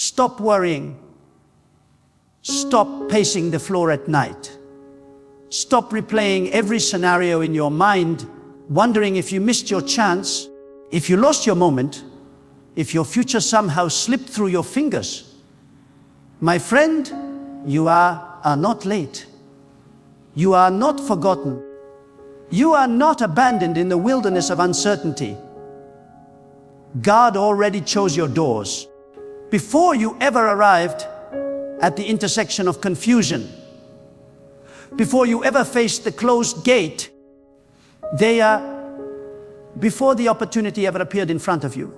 Stop worrying. Stop pacing the floor at night. Stop replaying every scenario in your mind, wondering if you missed your chance, if you lost your moment, if your future somehow slipped through your fingers. My friend, you are not late. You are not forgotten. You are not abandoned in the wilderness of uncertainty. God already chose your doors before you ever arrived at the intersection of confusion. Before you ever faced the closed gate, before the opportunity ever appeared in front of you.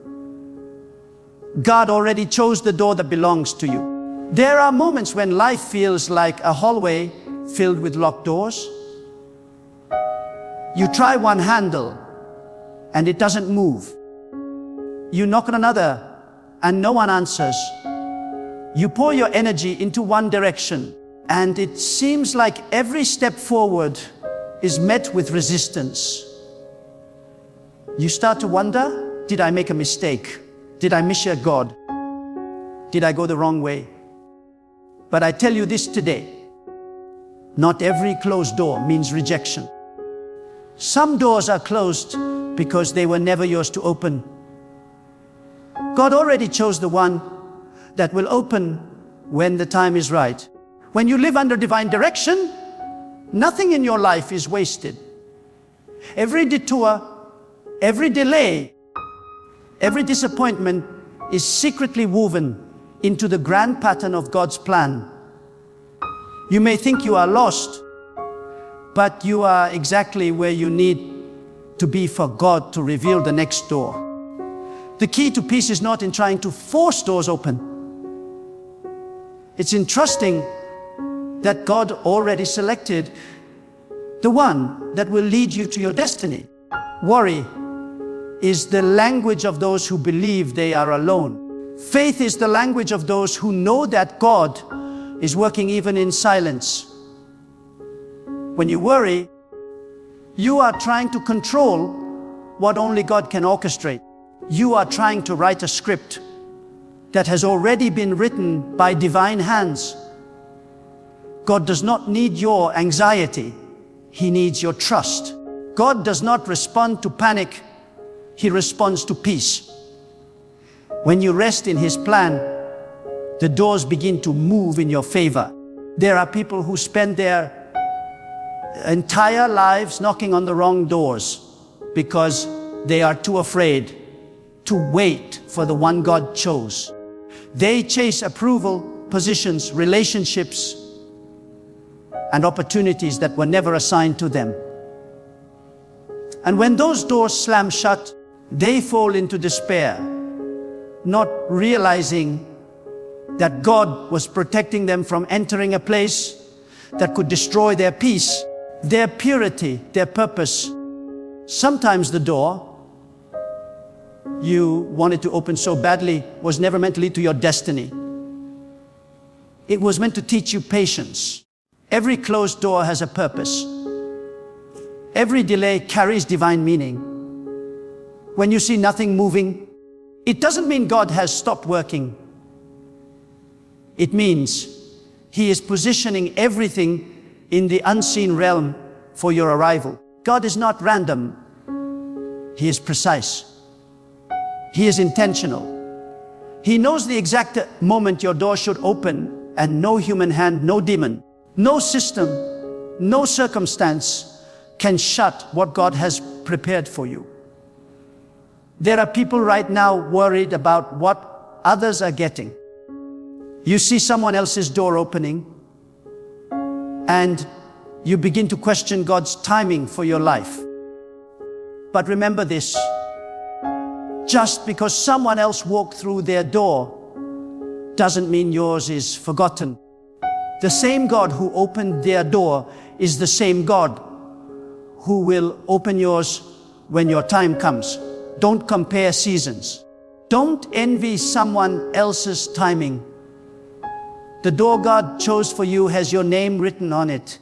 God already chose the door that belongs to you. There are moments when life feels like a hallway filled with locked doors. You try one handle and it doesn't move. You knock on another and no one answers. You pour your energy into one direction and it seems like every step forward is met with resistance. You start to wonder, did I make a mistake? Did I mishear God? Did I go the wrong way? But I tell you this today, not every closed door means rejection. Some doors are closed because they were never yours to open. God already chose the one that will open when the time is right. When you live under divine direction, nothing in your life is wasted. Every detour, every delay, every disappointment is secretly woven into the grand pattern of God's plan. You may think you are lost, but you are exactly where you need to be for God to reveal the next door. The key to peace is not in trying to force doors open. It's in trusting that God already selected the one that will lead you to your destiny. Worry is the language of those who believe they are alone. Faith is the language of those who know that God is working even in silence. When you worry, you are trying to control what only God can orchestrate. You are trying to write a script that has already been written by divine hands. God does not need your anxiety. He needs your trust. God does not respond to panic. He responds to peace. When you rest in His plan, the doors begin to move in your favor. There are people who spend their entire lives knocking on the wrong doors because they are too afraid to wait for the one God chose. They chase approval, positions, relationships, and opportunities that were never assigned to them. And when those doors slam shut, they fall into despair, not realizing that God was protecting them from entering a place that could destroy their peace, their purity, their purpose. Sometimes the door you wanted to open so badly was never meant to lead to your destiny. It was meant to teach you patience. Every closed door has a purpose. Every delay carries divine meaning. When you see nothing moving, it doesn't mean God has stopped working. It means He is positioning everything in the unseen realm for your arrival. God is not random. He is precise. He is intentional. He knows the exact moment your door should open, and no human hand, no demon, no system, no circumstance can shut what God has prepared for you. There are people right now worried about what others are getting. You see someone else's door opening, and you begin to question God's timing for your life. But remember this, just because someone else walked through their door doesn't mean yours is forgotten. The same God who opened their door is the same God who will open yours when your time comes. Don't compare seasons. Don't envy someone else's timing. The door God chose for you has your name written on it.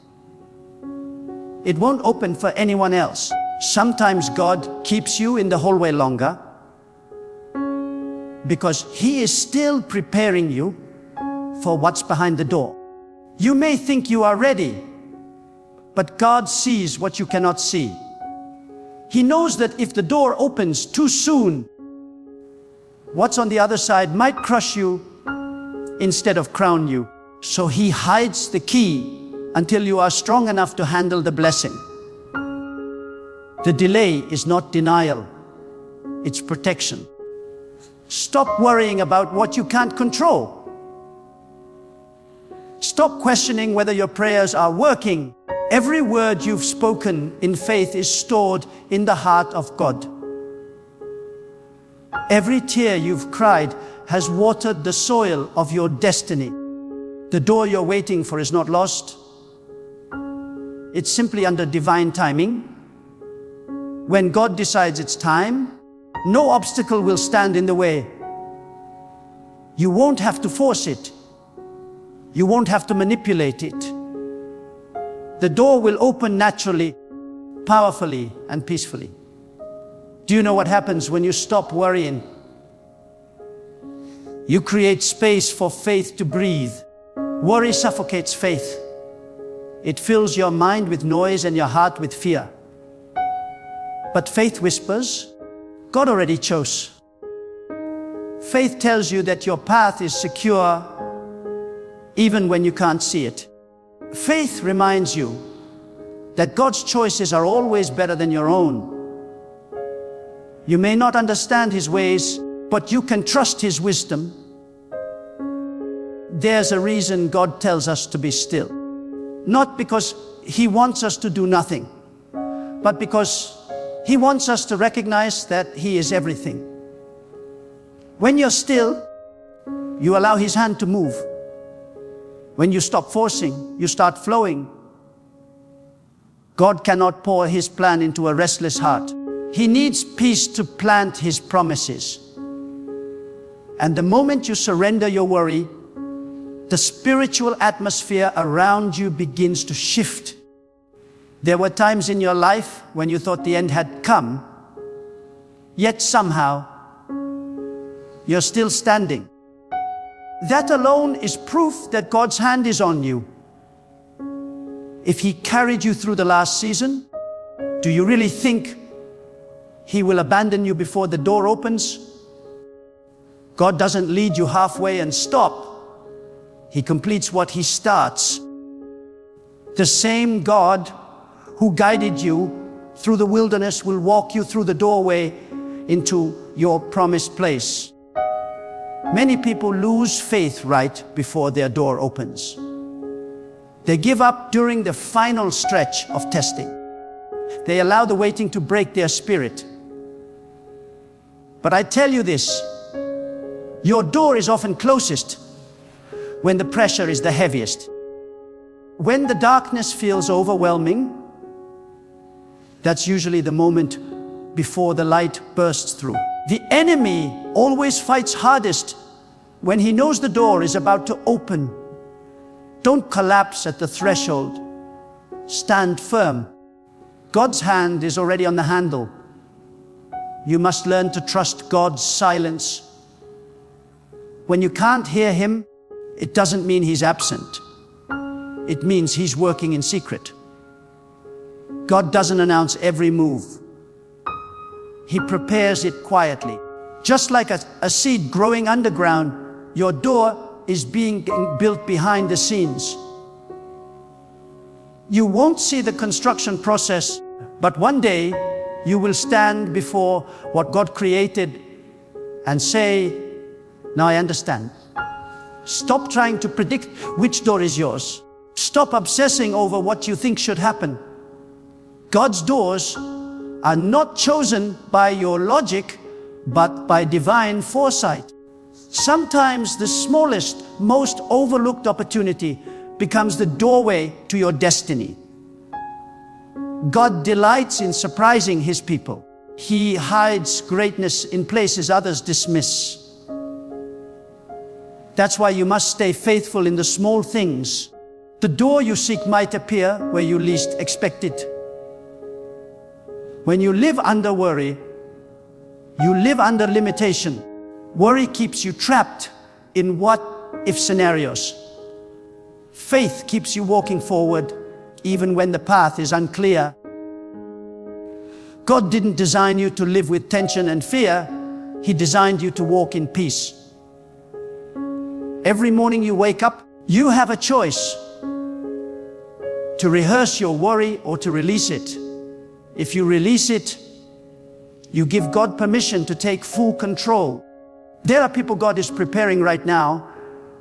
It won't open for anyone else. Sometimes God keeps you in the hallway longer because He is still preparing you for what's behind the door. You may think you are ready, but God sees what you cannot see. He knows that if the door opens too soon, what's on the other side might crush you instead of crown you. So He hides the key until you are strong enough to handle the blessing. The delay is not denial, it's protection. Stop worrying about what you can't control. Stop questioning whether your prayers are working. Every word you've spoken in faith is stored in the heart of God. Every tear you've cried has watered the soil of your destiny. The door you're waiting for is not lost. It's simply under divine timing. When God decides it's time, no obstacle will stand in the way. You won't have to force it. You won't have to manipulate it. The door will open naturally, powerfully, and peacefully. Do you know what happens when you stop worrying? You create space for faith to breathe. Worry suffocates faith. It fills your mind with noise and your heart with fear. But faith whispers, God already chose. Faith tells you that your path is secure even when you can't see it. Faith reminds you that God's choices are always better than your own. You may not understand His ways, but you can trust His wisdom. There's a reason God tells us to be still. Not because He wants us to do nothing, but because He wants us to recognize that He is everything. When you're still, you allow His hand to move. When you stop forcing, you start flowing. God cannot pour His plan into a restless heart. He needs peace to plant His promises. And the moment you surrender your worry, the spiritual atmosphere around you begins to shift. There were times in your life when you thought the end had come, yet somehow you're still standing. That alone is proof that God's hand is on you. If He carried you through the last season, do you really think He will abandon you before the door opens? God doesn't lead you halfway and stop. He completes what He starts. The same God who guided you through the wilderness will walk you through the doorway into your promised place. Many people lose faith right before their door opens. They give up during the final stretch of testing. They allow the waiting to break their spirit. But I tell you this, your door is often closest when the pressure is the heaviest. When the darkness feels overwhelming, that's usually the moment before the light bursts through. The enemy always fights hardest when he knows the door is about to open. Don't collapse at the threshold. Stand firm. God's hand is already on the handle. You must learn to trust God's silence. When you can't hear Him, it doesn't mean He's absent. It means He's working in secret. God doesn't announce every move. He prepares it quietly. Just like a seed growing underground, your door is being built behind the scenes. You won't see the construction process, but one day you will stand before what God created and say, now I understand. Stop trying to predict which door is yours. Stop obsessing over what you think should happen. God's doors are not chosen by your logic, but by divine foresight. Sometimes the smallest, most overlooked opportunity becomes the doorway to your destiny. God delights in surprising His people. He hides greatness in places others dismiss. That's why you must stay faithful in the small things. The door you seek might appear where you least expect it. When you live under worry, you live under limitation. Worry keeps you trapped in what-if scenarios. Faith keeps you walking forward even when the path is unclear. God didn't design you to live with tension and fear. He designed you to walk in peace. Every morning you wake up, you have a choice to rehearse your worry or to release it. If you release it, you give God permission to take full control. There are people God is preparing right now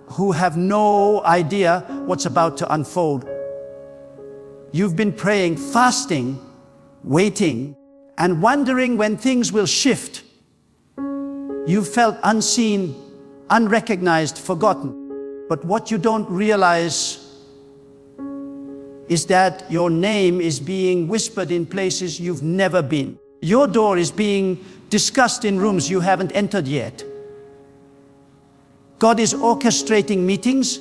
who have no idea what's about to unfold. You've been praying, fasting, waiting, and wondering when things will shift. You've felt unseen, unrecognized, forgotten. But what you don't realize is that your name is being whispered in places you've never been. Your door is being discussed in rooms you haven't entered yet. God is orchestrating meetings,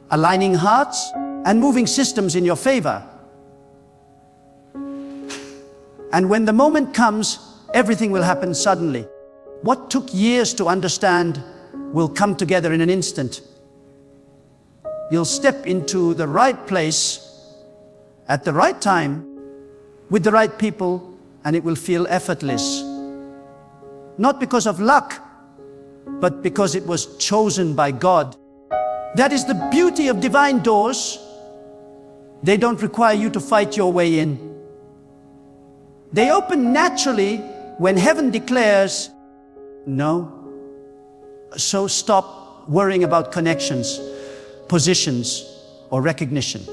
aligning hearts, and moving systems in your favor. And when the moment comes, everything will happen suddenly. What took years to understand will come together in an instant. You'll step into the right place at the right time with the right people, and it will feel effortless. Not because of luck, but because it was chosen by God. That is the beauty of divine doors. They don't require you to fight your way in. They open naturally when heaven declares no. So stop worrying about connections, positions, or recognition.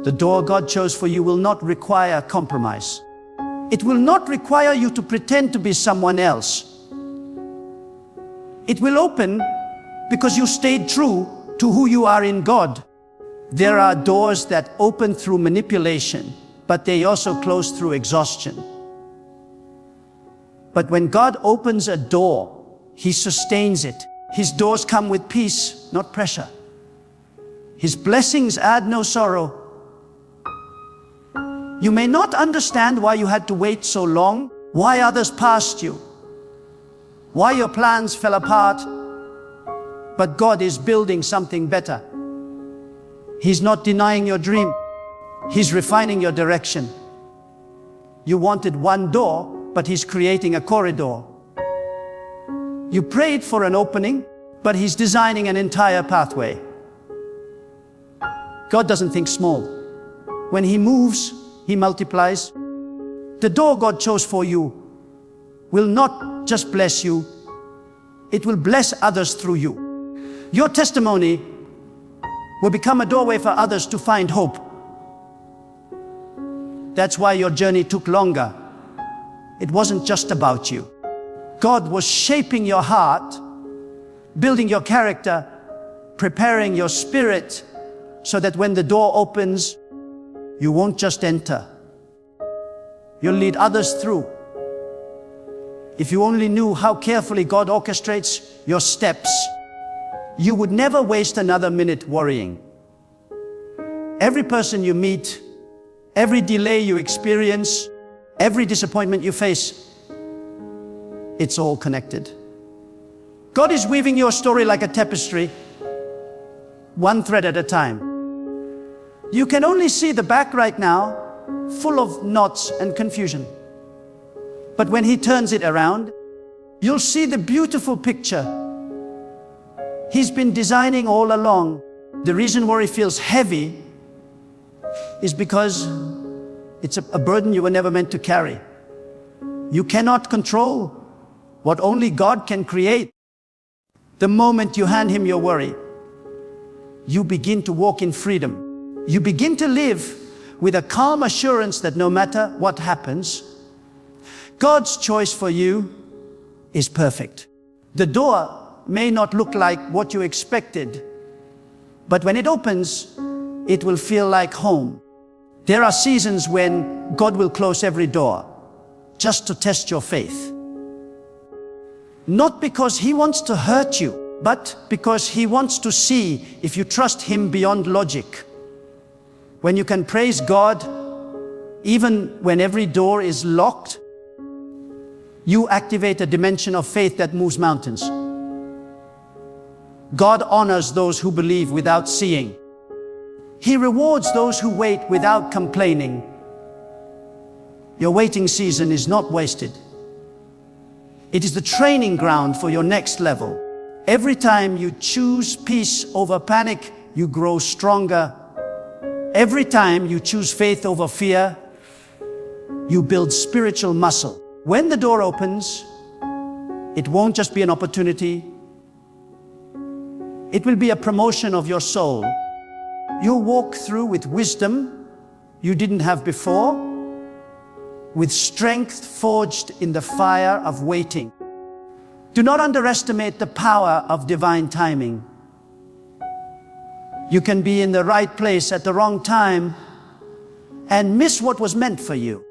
The door God chose for you will not require compromise. It will not require you to pretend to be someone else. It will open because you stayed true to who you are in God. There are doors that open through manipulation, but they also close through exhaustion. But when God opens a door, He sustains it. His doors come with peace, not pressure. His blessings add no sorrow. You may not understand why you had to wait so long, why others passed you, why your plans fell apart, but God is building something better. He's not denying your dream. He's refining your direction. You wanted one door, but He's creating a corridor. You prayed for an opening, but He's designing an entire pathway. God doesn't think small. When He moves, He multiplies. The door God chose for you will not just bless you, it will bless others through you. Your testimony will become a doorway for others to find hope. That's why your journey took longer. It wasn't just about you. God was shaping your heart, building your character, preparing your spirit, so that when the door opens, you won't just enter. You'll lead others through. If you only knew how carefully God orchestrates your steps, you would never waste another minute worrying. Every person you meet, every delay you experience, every disappointment you face, it's all connected. God is weaving your story like a tapestry, one thread at a time. You can only see the back right now, full of knots and confusion. But when He turns it around, you'll see the beautiful picture He's been designing all along. The reason worry feels heavy is because it's a burden you were never meant to carry. You cannot control what only God can create. The moment you hand Him your worry, you begin to walk in freedom. You begin to live with a calm assurance that no matter what happens, God's choice for you is perfect. The door may not look like what you expected, but when it opens, it will feel like home. There are seasons when God will close every door just to test your faith. Not because He wants to hurt you, but because He wants to see if you trust Him beyond logic. When you can praise God, even when every door is locked, you activate a dimension of faith that moves mountains. God honors those who believe without seeing. He rewards those who wait without complaining. Your waiting season is not wasted. It is the training ground for your next level. Every time you choose peace over panic, you grow stronger. Every time you choose faith over fear, you build spiritual muscle. When the door opens, it won't just be an opportunity. It will be a promotion of your soul. You'll walk through with wisdom you didn't have before, with strength forged in the fire of waiting. Do not underestimate the power of divine timing. You can be in the right place at the wrong time and miss what was meant for you.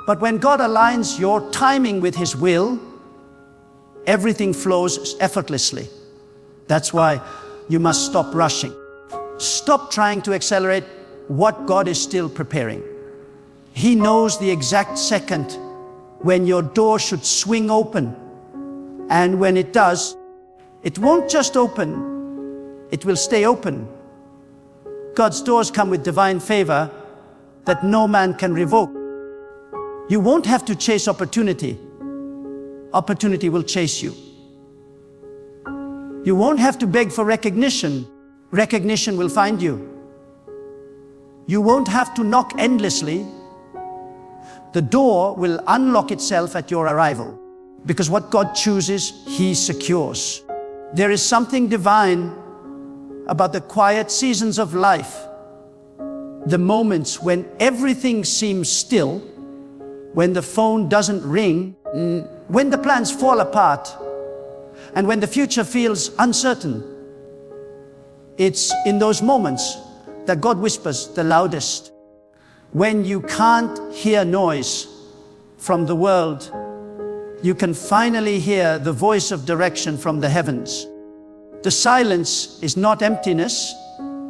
But when God aligns your timing with His will, everything flows effortlessly. That's why you must stop rushing. Stop trying to accelerate what God is still preparing. He knows the exact second when your door should swing open. And when it does, it won't just open, it will stay open. God's doors come with divine favor that no man can revoke. You won't have to chase opportunity. Opportunity will chase you. You won't have to beg for recognition. Recognition will find you. You won't have to knock endlessly. The door will unlock itself at your arrival. Because what God chooses, He secures. There is something divine about the quiet seasons of life. The moments when everything seems still, when the phone doesn't ring, when the plans fall apart, and when the future feels uncertain. It's in those moments that God whispers the loudest. When you can't hear noise from the world, you can finally hear the voice of direction from the heavens. The silence is not emptiness,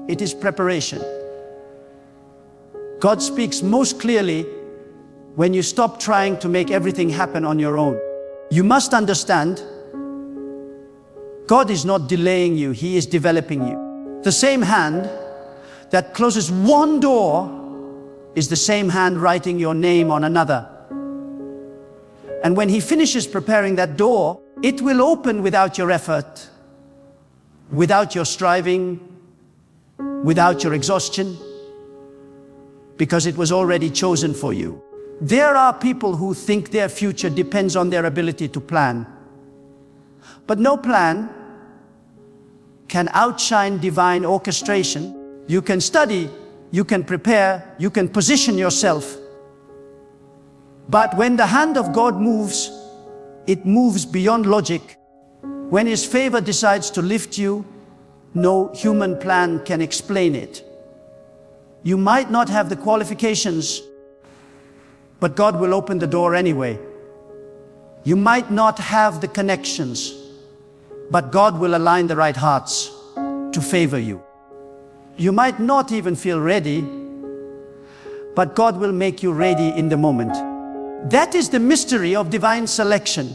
it is preparation. God speaks most clearly when you stop trying to make everything happen on your own. You must understand, God is not delaying you, He is developing you. The same hand that closes one door is the same hand writing your name on another. And when He finishes preparing that door, it will open without your effort, without your striving, without your exhaustion, because it was already chosen for you. There are people who think their future depends on their ability to plan. But no plan can outshine divine orchestration. You can study, you can prepare, you can position yourself. But when the hand of God moves, it moves beyond logic. When His favor decides to lift you, no human plan can explain it. You might not have the qualifications, but God will open the door anyway. You might not have the connections, but God will align the right hearts to favor you. You might not even feel ready, but God will make you ready in the moment. That is the mystery of divine selection.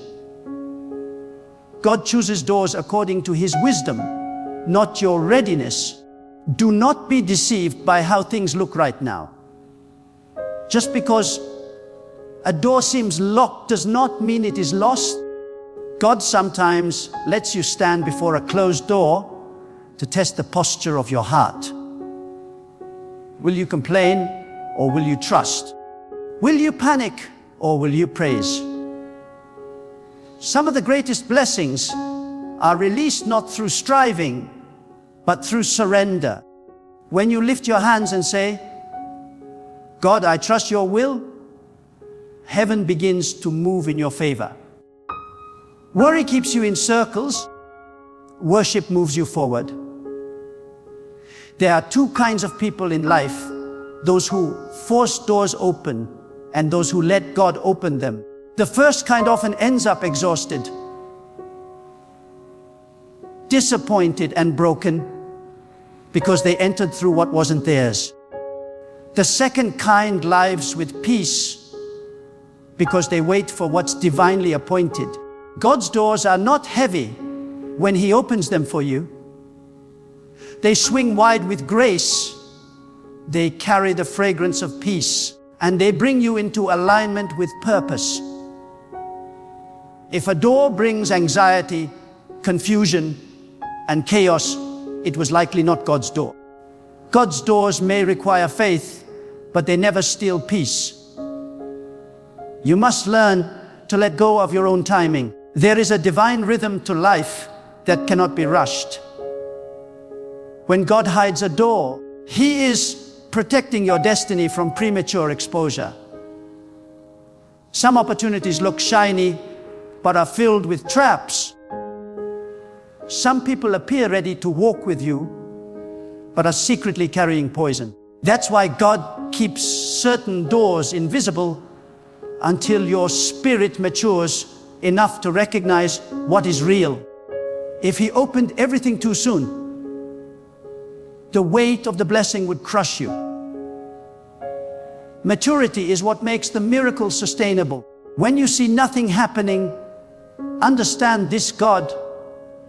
God chooses doors according to His wisdom, not your readiness. Do not be deceived by how things look right now. Just because a door seems locked does not mean it is lost. God sometimes lets you stand before a closed door to test the posture of your heart. Will you complain or will you trust? Will you panic or will you praise? Some of the greatest blessings are released not through striving, but through surrender. When you lift your hands and say, God, I trust your will, heaven begins to move in your favor. Worry keeps you in circles. Worship moves you forward. There are two kinds of people in life: those who force doors open and those who let God open them. The first kind often ends up exhausted, disappointed and broken because they entered through what wasn't theirs. The second kind lives with peace because they wait for what's divinely appointed. God's doors are not heavy when He opens them for you, they swing wide with grace, they carry the fragrance of peace, and they bring you into alignment with purpose. If a door brings anxiety, confusion, and chaos, it was likely not God's door. God's doors may require faith, but they never steal peace. You must learn to let go of your own timing. There is a divine rhythm to life that cannot be rushed. When God hides a door, He is protecting your destiny from premature exposure. Some opportunities look shiny, but are filled with traps. Some people appear ready to walk with you, but are secretly carrying poison. That's why God keeps certain doors invisible until your spirit matures enough to recognize what is real. If He opened everything too soon, the weight of the blessing would crush you. Maturity is what makes the miracle sustainable. When you see nothing happening, understand this: God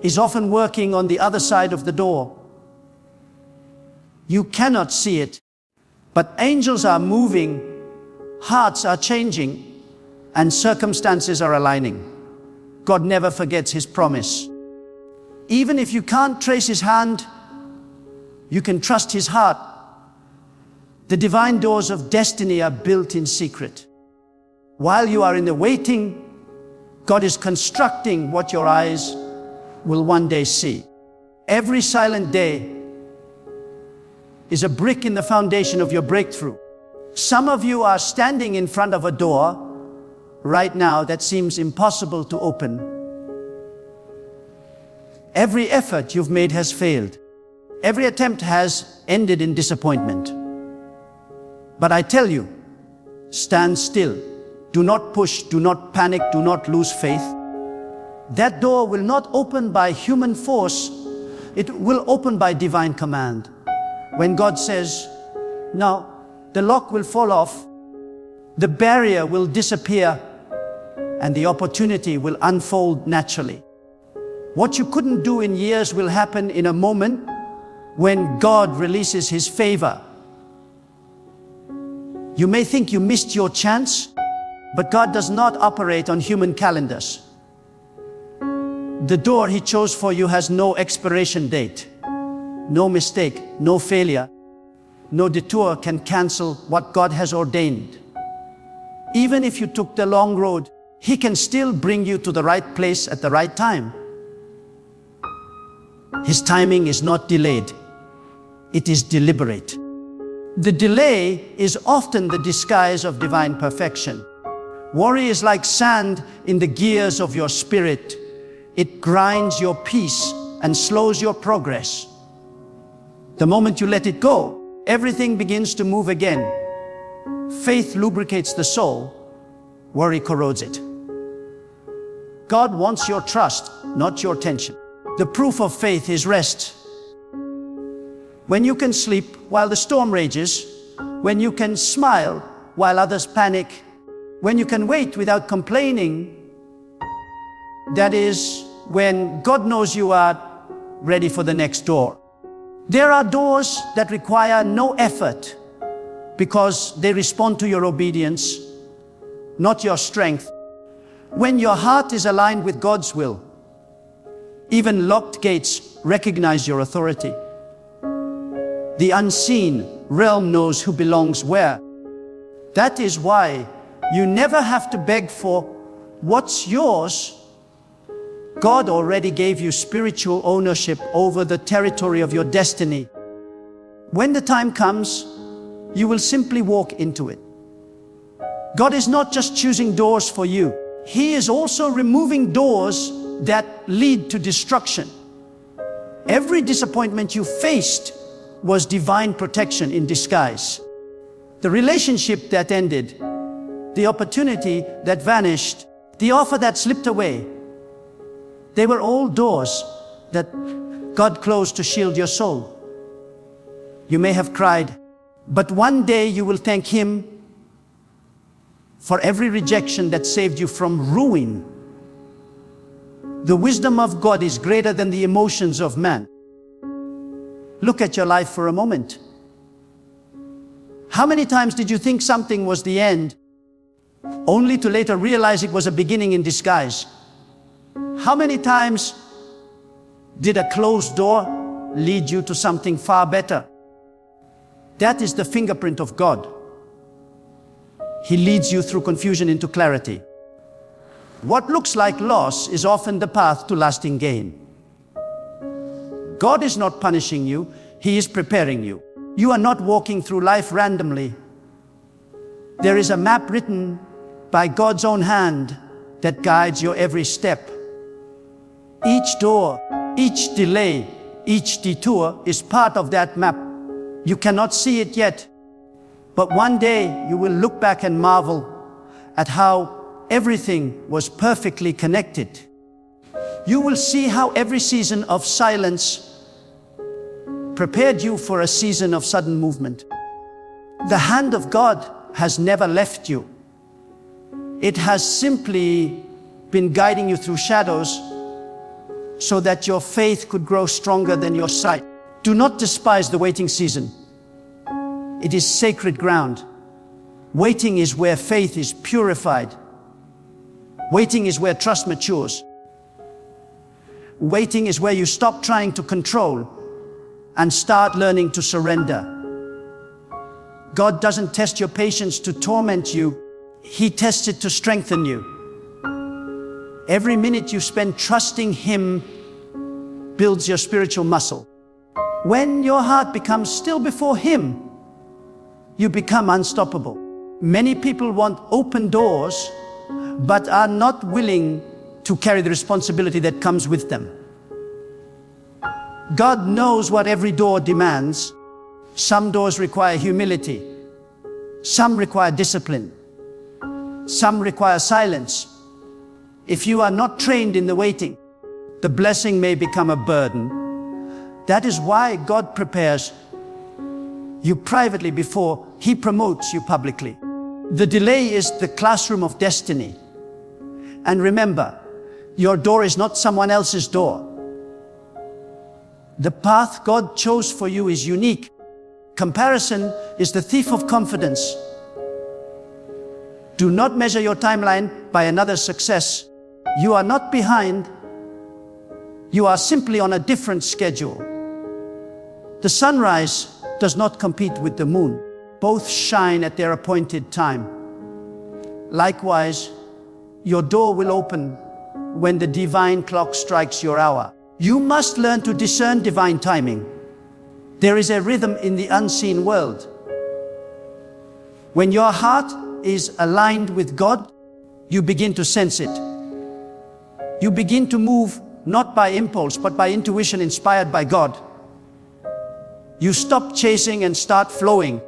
is often working on the other side of the door. You cannot see it, but angels are moving, hearts are changing, and circumstances are aligning. God never forgets His promise. Even if you can't trace His hand, you can trust His heart. The divine doors of destiny are built in secret. While you are in the waiting, God is constructing what your eyes will one day see. Every silent day is a brick in the foundation of your breakthrough. Some of you are standing in front of a door right now that seems impossible to open. Every effort you've made has failed. Every attempt has ended in disappointment. But I tell you, stand still. Do not push, do not panic, do not lose faith. That door will not open by human force, it will open by divine command. When God says, "No," the lock will fall off, the barrier will disappear, and the opportunity will unfold naturally. What you couldn't do in years will happen in a moment when God releases His favor. You may think you missed your chance, but God does not operate on human calendars. The door He chose for you has no expiration date. No mistake, no failure, no detour can cancel what God has ordained. Even if you took the long road, He can still bring you to the right place at the right time. His timing is not delayed, it is deliberate. The delay is often the disguise of divine perfection. Worry is like sand in the gears of your spirit. It grinds your peace and slows your progress. The moment you let it go, everything begins to move again. Faith lubricates the soul, worry corrodes it. God wants your trust, not your tension. The proof of faith is rest. When you can sleep while the storm rages, when you can smile while others panic, when you can wait without complaining, that is when God knows you are ready for the next door. There are doors that require no effort because they respond to your obedience, not your strength. When your heart is aligned with God's will, even locked gates recognize your authority. The unseen realm knows who belongs where. That is why you never have to beg for what's yours. God already gave you spiritual ownership over the territory of your destiny. When the time comes, you will simply walk into it. God is not just choosing doors for you. He is also removing doors that lead to destruction. Every disappointment you faced was divine protection in disguise. The relationship that ended, the opportunity that vanished, the offer that slipped away, they were all doors that God closed to shield your soul. You may have cried, but one day you will thank Him for every rejection that saved you from ruin. The wisdom of God is greater than the emotions of man. Look at your life for a moment. How many times did you think something was the end, only to later realize it was a beginning in disguise? How many times did a closed door lead you to something far better? That is the fingerprint of God. He leads you through confusion into clarity. What looks like loss is often the path to lasting gain. God is not punishing you, He is preparing you. You are not walking through life randomly. There is a map written by God's own hand that guides your every step. Each door, each delay, each detour is part of that map. You cannot see it yet, but one day you will look back and marvel at how everything was perfectly connected. You will see how every season of silence prepared you for a season of sudden movement. The hand of God has never left you. It has simply been guiding you through shadows so that your faith could grow stronger than your sight. Do not despise the waiting season. It is sacred ground. Waiting is where faith is purified. Waiting is where trust matures. Waiting is where you stop trying to control and start learning to surrender. God doesn't test your patience to torment you. He tests it to strengthen you. Every minute you spend trusting Him builds your spiritual muscle. When your heart becomes still before Him, you become unstoppable. Many people want open doors, but are not willing to carry the responsibility that comes with them. God knows what every door demands. Some doors require humility. Some require discipline. Some require silence. If you are not trained in the waiting, the blessing may become a burden. That is why God prepares you privately before He promotes you publicly. The delay is the classroom of destiny. And remember, your door is not someone else's door. The path God chose for you is unique. Comparison is the thief of confidence. Do not measure your timeline by another's success. You are not behind. You are simply on a different schedule. The sunrise does not compete with the moon. Both shine at their appointed time. Likewise, your door will open when the divine clock strikes your hour. You must learn to discern divine timing. There is a rhythm in the unseen world. When your heart is aligned with God, you begin to sense it. You begin to move not by impulse, but by intuition inspired by God. You stop chasing and start flowing.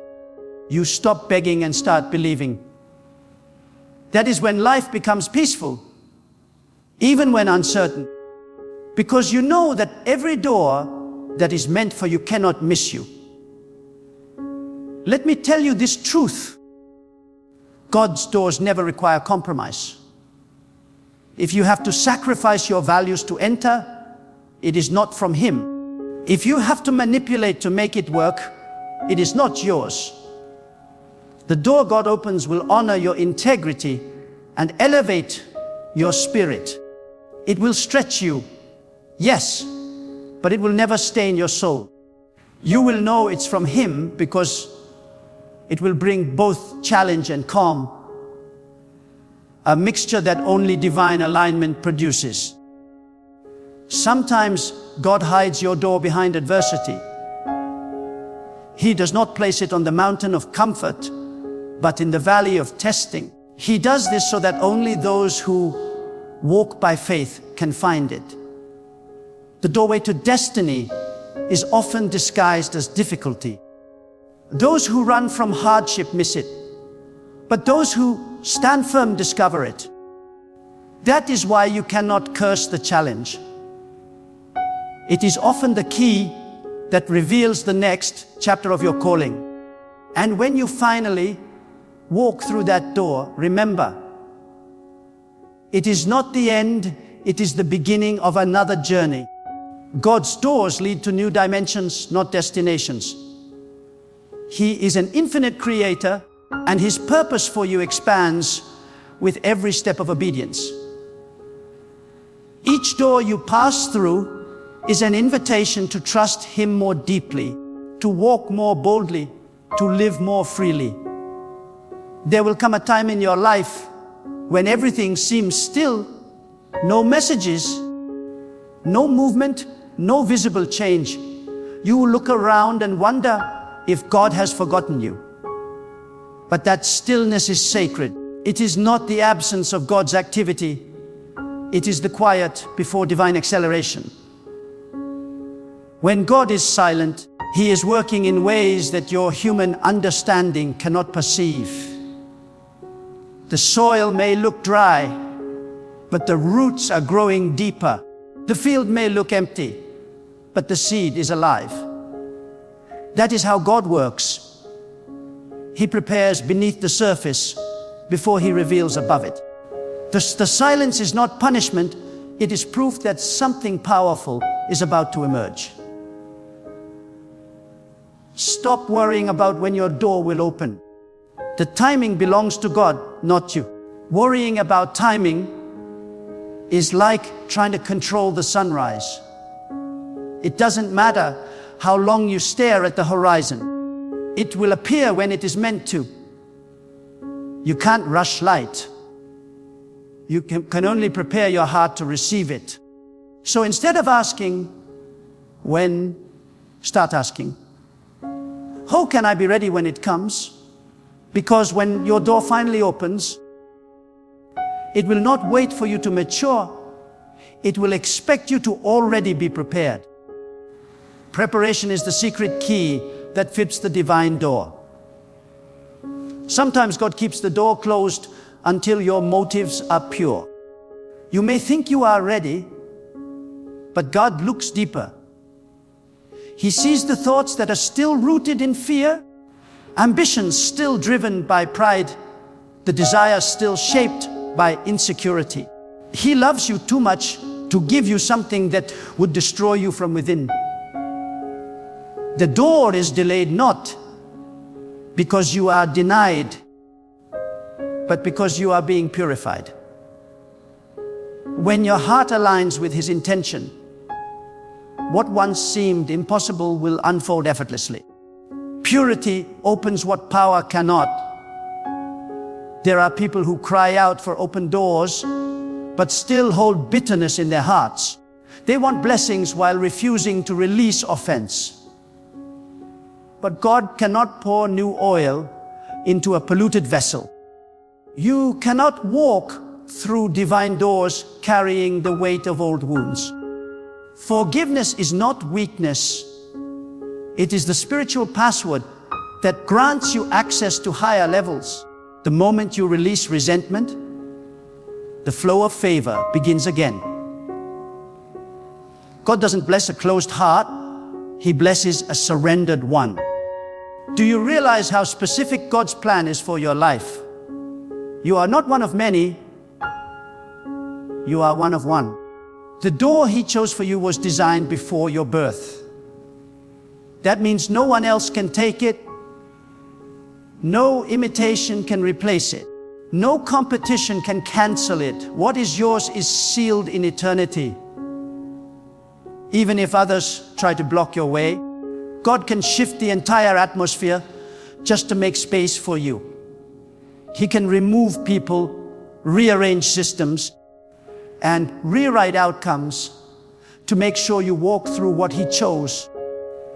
You stop begging and start believing. That is when life becomes peaceful, even when uncertain, because you know that every door that is meant for you cannot miss you. Let me tell you this truth. God's doors never require compromise. If you have to sacrifice your values to enter, it is not from Him. If you have to manipulate to make it work, it is not yours. The door God opens will honor your integrity and elevate your spirit. It will stretch you, yes, but it will never stain your soul. You will know it's from Him because it will bring both challenge and calm, a mixture that only divine alignment produces. Sometimes God hides your door behind adversity. He does not place it on the mountain of comfort, but in the valley of testing. He does this so that only those who walk by faith can find it. The doorway to destiny is often disguised as difficulty. Those who run from hardship miss it, but those who stand firm discover it. That is why you cannot curse the challenge. It is often the key that reveals the next chapter of your calling. And when you finally walk through that door, remember, it is not the end, It is the beginning of another journey. God's doors lead to new dimensions, not destinations. He is an infinite creator, and His purpose for you expands with every step of obedience. Each door you pass through is an invitation to trust Him more deeply, to walk more boldly, to live more freely. There will come a time in your life when everything seems still, no messages, no movement, no visible change. You will look around and wonder if God has forgotten you. But that stillness is sacred. It is not the absence of God's activity. It is the quiet before divine acceleration. When God is silent, He is working in ways that your human understanding cannot perceive. The soil may look dry, but the roots are growing deeper. The field may look empty, but the seed is alive. That is how God works. He prepares beneath the surface before He reveals above it. The silence is not punishment, it is proof that something powerful is about to emerge. Stop worrying about when your door will open. The timing belongs to God, not you. Worrying about timing is like trying to control the sunrise. It doesn't matter how long you stare at the horizon. It will appear when it is meant to. You can't rush light. You can only prepare your heart to receive it. So instead of asking, when, start asking, how can I be ready when it comes? Because when your door finally opens, it will not wait for you to mature. It will expect you to already be prepared. Preparation is the secret key that fits the divine door. Sometimes God keeps the door closed until your motives are pure. You may think you are ready, but God looks deeper. He sees the thoughts that are still rooted in fear, ambitions still driven by pride, the desires still shaped by insecurity. He loves you too much to give you something that would destroy you from within. The door is delayed not because you are denied, but because you are being purified. When your heart aligns with His intention, what once seemed impossible will unfold effortlessly. Purity opens what power cannot. There are people who cry out for open doors, but still hold bitterness in their hearts. They want blessings while refusing to release offense. But God cannot pour new oil into a polluted vessel. You cannot walk through divine doors carrying the weight of old wounds. Forgiveness is not weakness. It is the spiritual password that grants you access to higher levels. The moment you release resentment, the flow of favor begins again. God doesn't bless a closed heart. He blesses a surrendered one. Do you realize how specific God's plan is for your life? You are not one of many. You are one of one. The door He chose for you was designed before your birth. That means no one else can take it. No imitation can replace it. No competition can cancel it. What is yours is sealed in eternity. Even if others try to block your way, God can shift the entire atmosphere just to make space for you. He can remove people, rearrange systems, and rewrite outcomes to make sure you walk through what He chose.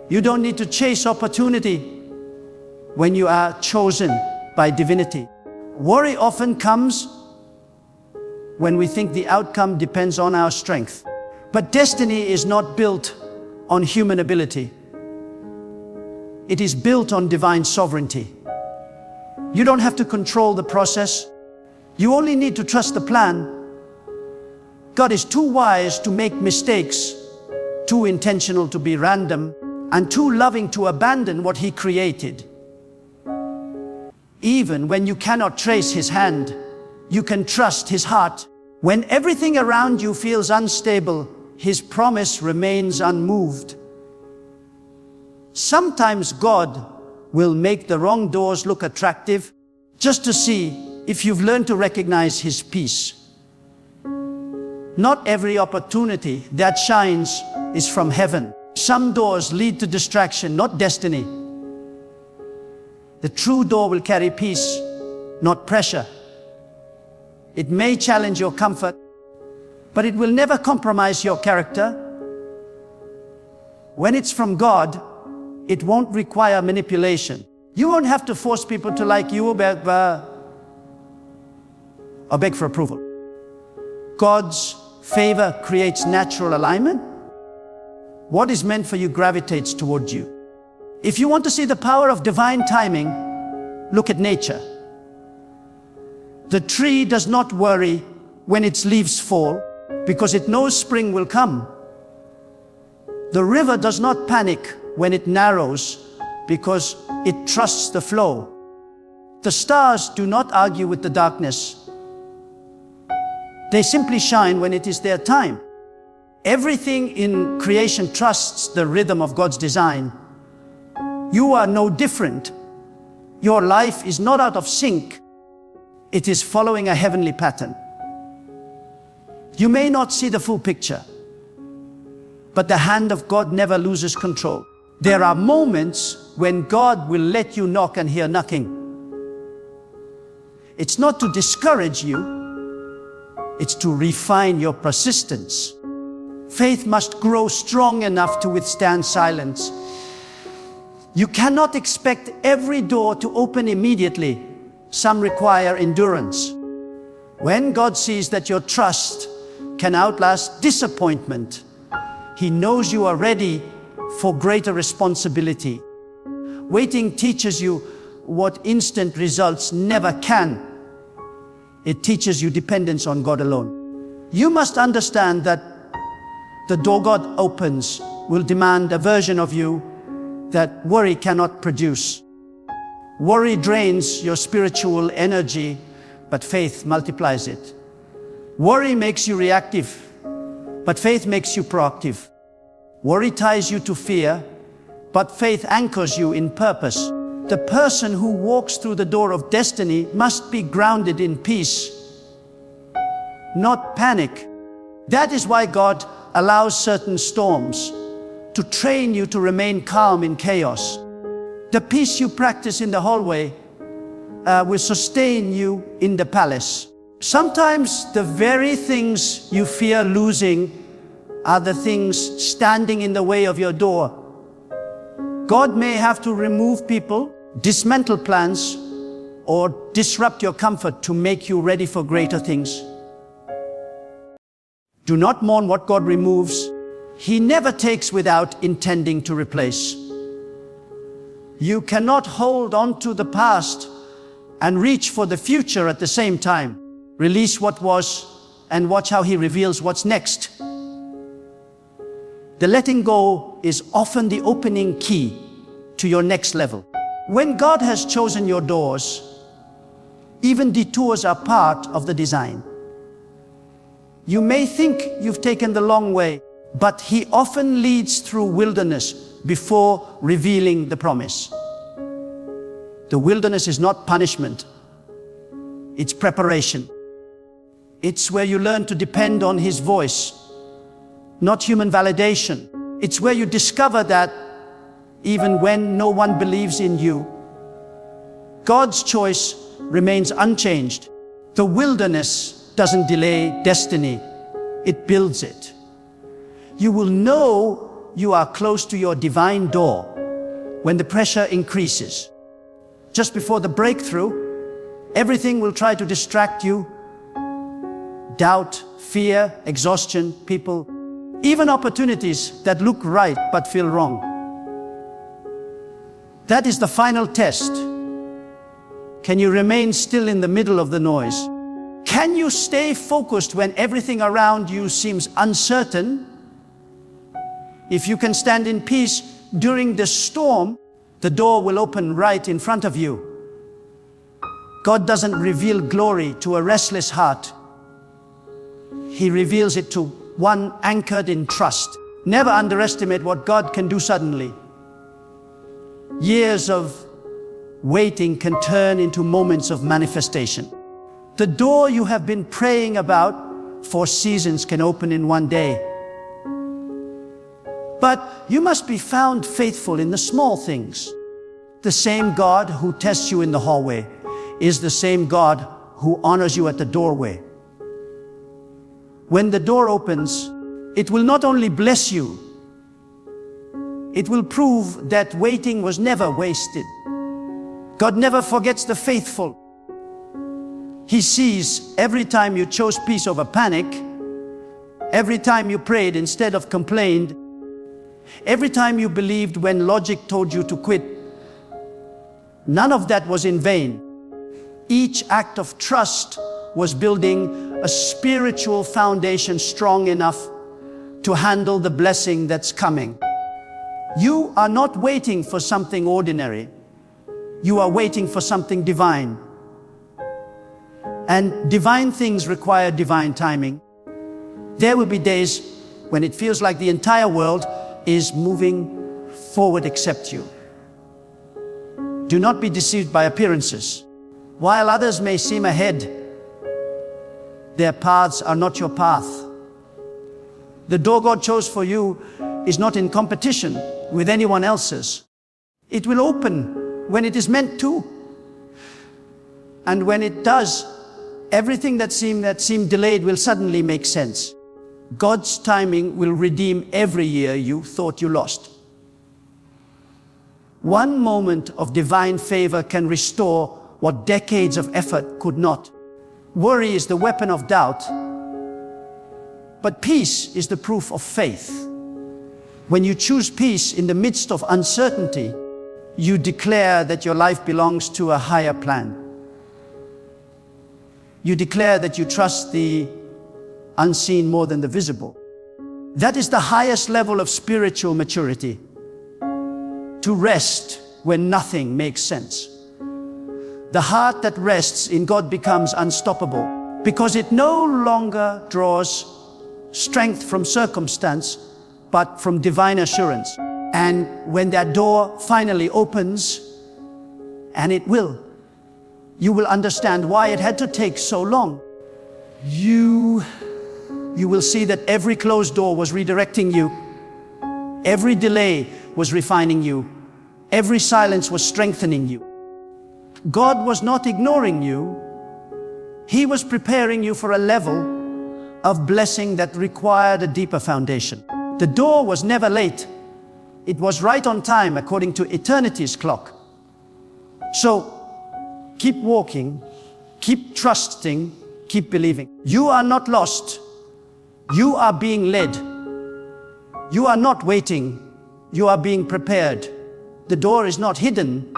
You don't need to chase opportunity when you are chosen by divinity. Worry often comes when we think the outcome depends on our strength. But destiny is not built on human ability. It is built on divine sovereignty. You don't have to control the process. You only need to trust the plan. God is too wise to make mistakes, too intentional to be random, and too loving to abandon what He created. Even when you cannot trace His hand, you can trust His heart. When everything around you feels unstable, His promise remains unmoved. Sometimes God will make the wrong doors look attractive just to see if you've learned to recognize His peace. Not every opportunity that shines is from heaven. Some doors lead to distraction, not destiny. The true door will carry peace, not pressure. It may challenge your comfort, but it will never compromise your character. When it's from God, it won't require manipulation. You won't have to force people to like you or beg for approval. God's favor creates natural alignment. What is meant for you gravitates toward you. If you want to see the power of divine timing, look at nature. The tree does not worry when its leaves fall because it knows spring will come. The river does not panic when it narrows because it trusts the flow. The stars do not argue with the darkness. They simply shine when it is their time. Everything in creation trusts the rhythm of God's design. You are no different. Your life is not out of sync. It is following a heavenly pattern. You may not see the full picture, but the hand of God never loses control. There are moments when God will let you knock and hear knocking. It's not to discourage you, it's to refine your persistence. Faith must grow strong enough to withstand silence. You cannot expect every door to open immediately. Some require endurance. When God sees that your trust can outlast disappointment, He knows you are ready for greater responsibility. Waiting teaches you what instant results never can. It teaches you dependence on God alone. You must understand that the door God opens will demand a version of you that worry cannot produce. Worry drains your spiritual energy, but faith multiplies it. Worry makes you reactive, but faith makes you proactive. Worry ties you to fear, but faith anchors you in purpose. The person who walks through the door of destiny must be grounded in peace, not panic. That is why God allows certain storms to train you to remain calm in chaos. The peace you practice in the hallway will sustain you in the palace. Sometimes the very things you fear losing are the things standing in the way of your door. God may have to remove people, dismantle plans, or disrupt your comfort to make you ready for greater things. Do not mourn what God removes. He never takes without intending to replace. You cannot hold on to the past and reach for the future at the same time. Release what was and watch how He reveals what's next. The letting go is often the opening key to your next level. When God has chosen your doors, even detours are part of the design. You may think you've taken the long way, but He often leads through wilderness before revealing the promise. The wilderness is not punishment. It's preparation. It's where you learn to depend on His voice, not human validation. It's where you discover that even when no one believes in you, God's choice remains unchanged. The wilderness doesn't delay destiny, it builds it. You will know you are close to your divine door when the pressure increases. Just before the breakthrough, everything will try to distract you. Doubt, fear, exhaustion, people, even opportunities that look right but feel wrong. That is the final test. Can you remain still in the middle of the noise? Can you stay focused when everything around you seems uncertain? If you can stand in peace during the storm, the door will open right in front of you. God doesn't reveal glory to a restless heart. He reveals it to one anchored in trust. Never underestimate what God can do suddenly. Years of waiting can turn into moments of manifestation. The door you have been praying about for seasons can open in one day. But you must be found faithful in the small things. The same God who tests you in the hallway is the same God who honors you at the doorway. When the door opens, it will not only bless you, it will prove that waiting was never wasted. God never forgets the faithful. He sees every time you chose peace over panic, every time you prayed instead of complained, every time you believed when logic told you to quit. None of that was in vain. Each act of trust was building a spiritual foundation strong enough to handle the blessing that's coming. You are not waiting for something ordinary. You are waiting for something divine. And divine things require divine timing. There will be days when it feels like the entire world is moving forward except you. Do not be deceived by appearances. While others may seem ahead, their paths are not your path. The door God chose for you is not in competition with anyone else's. It will open when it is meant to. And when it does, everything that seemed delayed will suddenly make sense. God's timing will redeem every year you thought you lost. One moment of divine favor can restore what decades of effort could not. Worry is the weapon of doubt, but peace is the proof of faith. When you choose peace in the midst of uncertainty, you declare that your life belongs to a higher plan. You declare that you trust the unseen more than the visible. That is the highest level of spiritual maturity. To rest when nothing makes sense. The heart that rests in God becomes unstoppable because it no longer draws strength from circumstance, but from divine assurance. And when that door finally opens, and it will, you will understand why it had to take so long. You will see that every closed door was redirecting you. Every delay was refining you. Every silence was strengthening you. God was not ignoring you. He was preparing you for a level of blessing that required a deeper foundation. The door was never late. It was right on time according to eternity's clock. So, keep walking, keep trusting, keep believing. You are not lost. You are being led. You are not waiting. You are being prepared. The door is not hidden.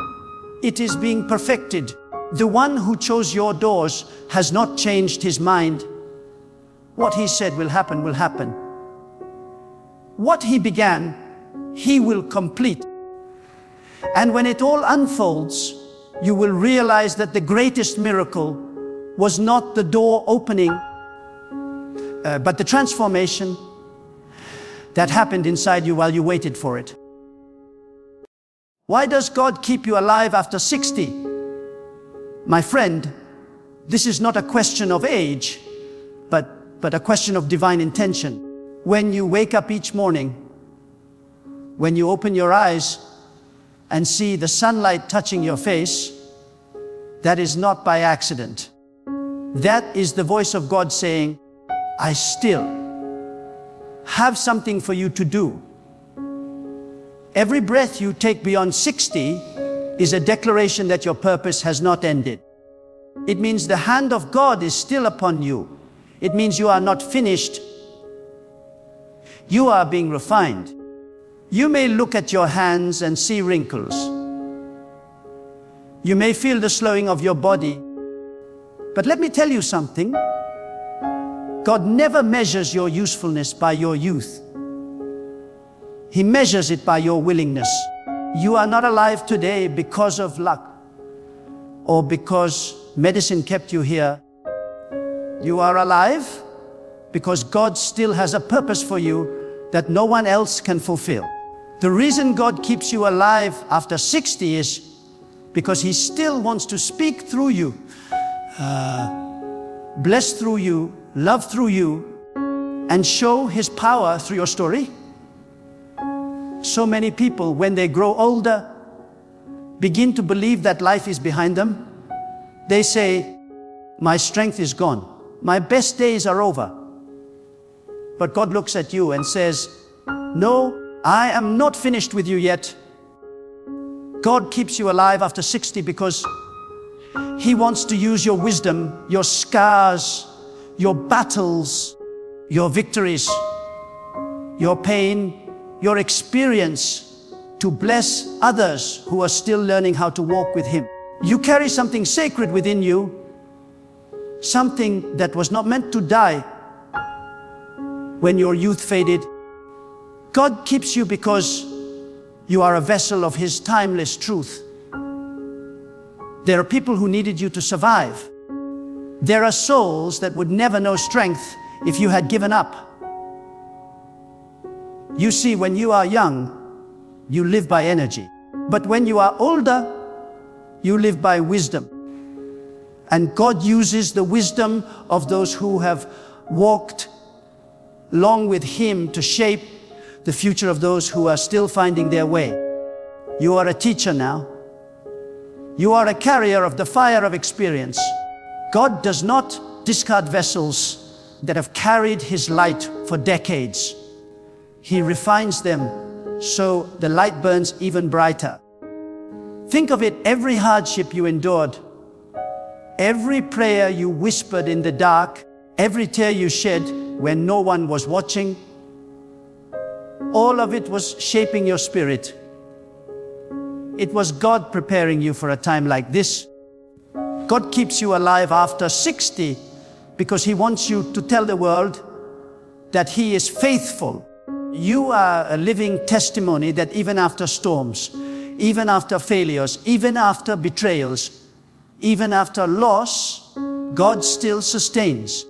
It is being perfected. The one who chose your doors has not changed his mind. What he said will happen will happen. What he began, he will complete. And when it all unfolds, you will realize that the greatest miracle was not the door opening, but the transformation that happened inside you while you waited for it. Why does God keep you alive after 60? My friend, this is not a question of age, but a question of divine intention. When you wake up each morning, when you open your eyes and see the sunlight touching your face, that is not by accident. That is the voice of God saying, I still have something for you to do. Every breath you take beyond 60 is a declaration that your purpose has not ended. It means the hand of God is still upon you. It means you are not finished. You are being refined. You may look at your hands and see wrinkles. You may feel the slowing of your body. But let me tell you something. God never measures your usefulness by your youth. He measures it by your willingness. You are not alive today because of luck or because medicine kept you here. You are alive because God still has a purpose for you that no one else can fulfill. The reason God keeps you alive after 60 is because He still wants to speak through you, bless through you, love through you, and show His power through your story. So many people, when they grow older, begin to believe that life is behind them. They say, my strength is gone. My best days are over. But God looks at you and says, no, I am not finished with you yet. God keeps you alive after 60 because He wants to use your wisdom, your scars, your battles, your victories, your pain, your experience to bless others who are still learning how to walk with Him. You carry something sacred within you, something that was not meant to die when your youth faded. God keeps you because you are a vessel of His timeless truth. There are people who needed you to survive. There are souls that would never know strength if you had given up. You see, when you are young, you live by energy. But when you are older, you live by wisdom. And God uses the wisdom of those who have walked long with Him to shape the future of those who are still finding their way. You are a teacher now. You are a carrier of the fire of experience. God does not discard vessels that have carried His light for decades. He refines them so the light burns even brighter. Think of it, every hardship you endured, every prayer you whispered in the dark, every tear you shed when no one was watching, all of it was shaping your spirit. It was God preparing you for a time like this. God keeps you alive after 60 because He wants you to tell the world that He is faithful. You are a living testimony that even after storms, even after failures, even after betrayals, even after loss, God still sustains.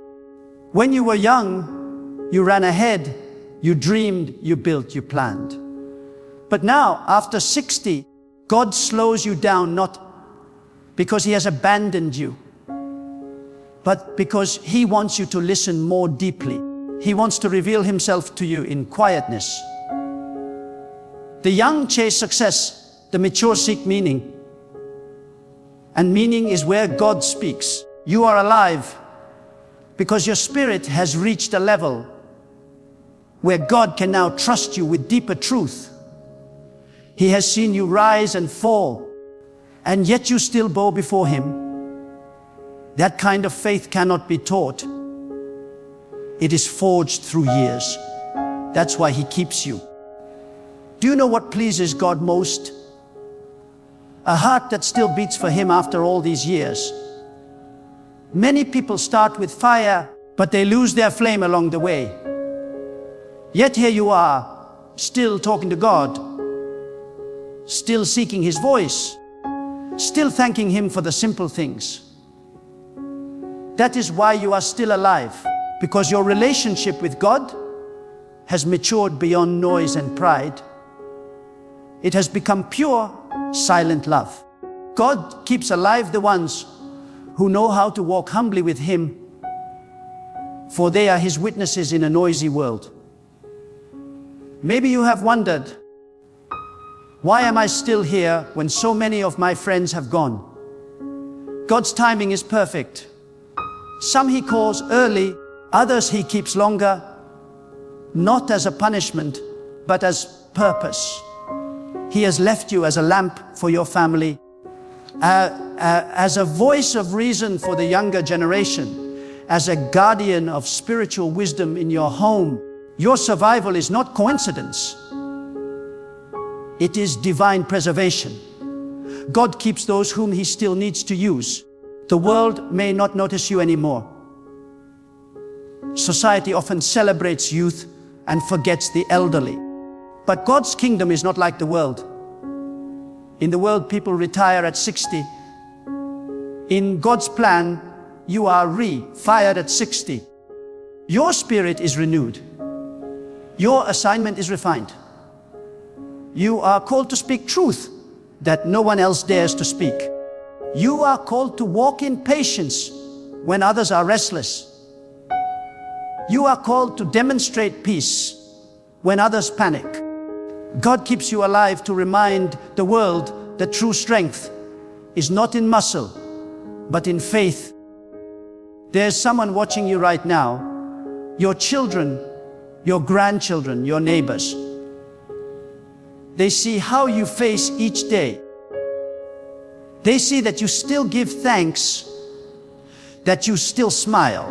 When you were young, you ran ahead, you dreamed, you built, you planned. But now, after 60, God slows you down, not because He has abandoned you, but because He wants you to listen more deeply. He wants to reveal Himself to you in quietness. The young chase success, the mature seek meaning. And meaning is where God speaks. You are alive because your spirit has reached a level where God can now trust you with deeper truth. He has seen you rise and fall, and yet you still bow before Him. That kind of faith cannot be taught. It is forged through years. That's why He keeps you. Do you know what pleases God most? A heart that still beats for Him after all these years. Many people start with fire, but they lose their flame along the way. Yet here you are, still talking to God, still seeking His voice, still thanking Him for the simple things. That is why you are still alive, because your relationship with God has matured beyond noise and pride. It has become pure, silent love. God keeps alive the ones who know how to walk humbly with Him, for they are His witnesses in a noisy world. Maybe you have wondered, why am I still here when so many of my friends have gone? God's timing is perfect. Some He calls early, others He keeps longer, not as a punishment, but as purpose. He has left you as a lamp for your family, as a voice of reason for the younger generation, as a guardian of spiritual wisdom in your home. Your survival is not coincidence. It is divine preservation. God keeps those whom He still needs to use. The world may not notice you anymore. Society often celebrates youth and forgets the elderly. But God's kingdom is not like the world. In the world, people retire at 60. In God's plan, you are fired at 60. Your spirit is renewed. Your assignment is refined. You are called to speak truth that no one else dares to speak. You are called to walk in patience when others are restless. You are called to demonstrate peace when others panic. God keeps you alive to remind the world that true strength is not in muscle, but in faith. There's someone watching you right now, your children, your grandchildren, your neighbors. They see how you face each day. They see that you still give thanks, that you still smile,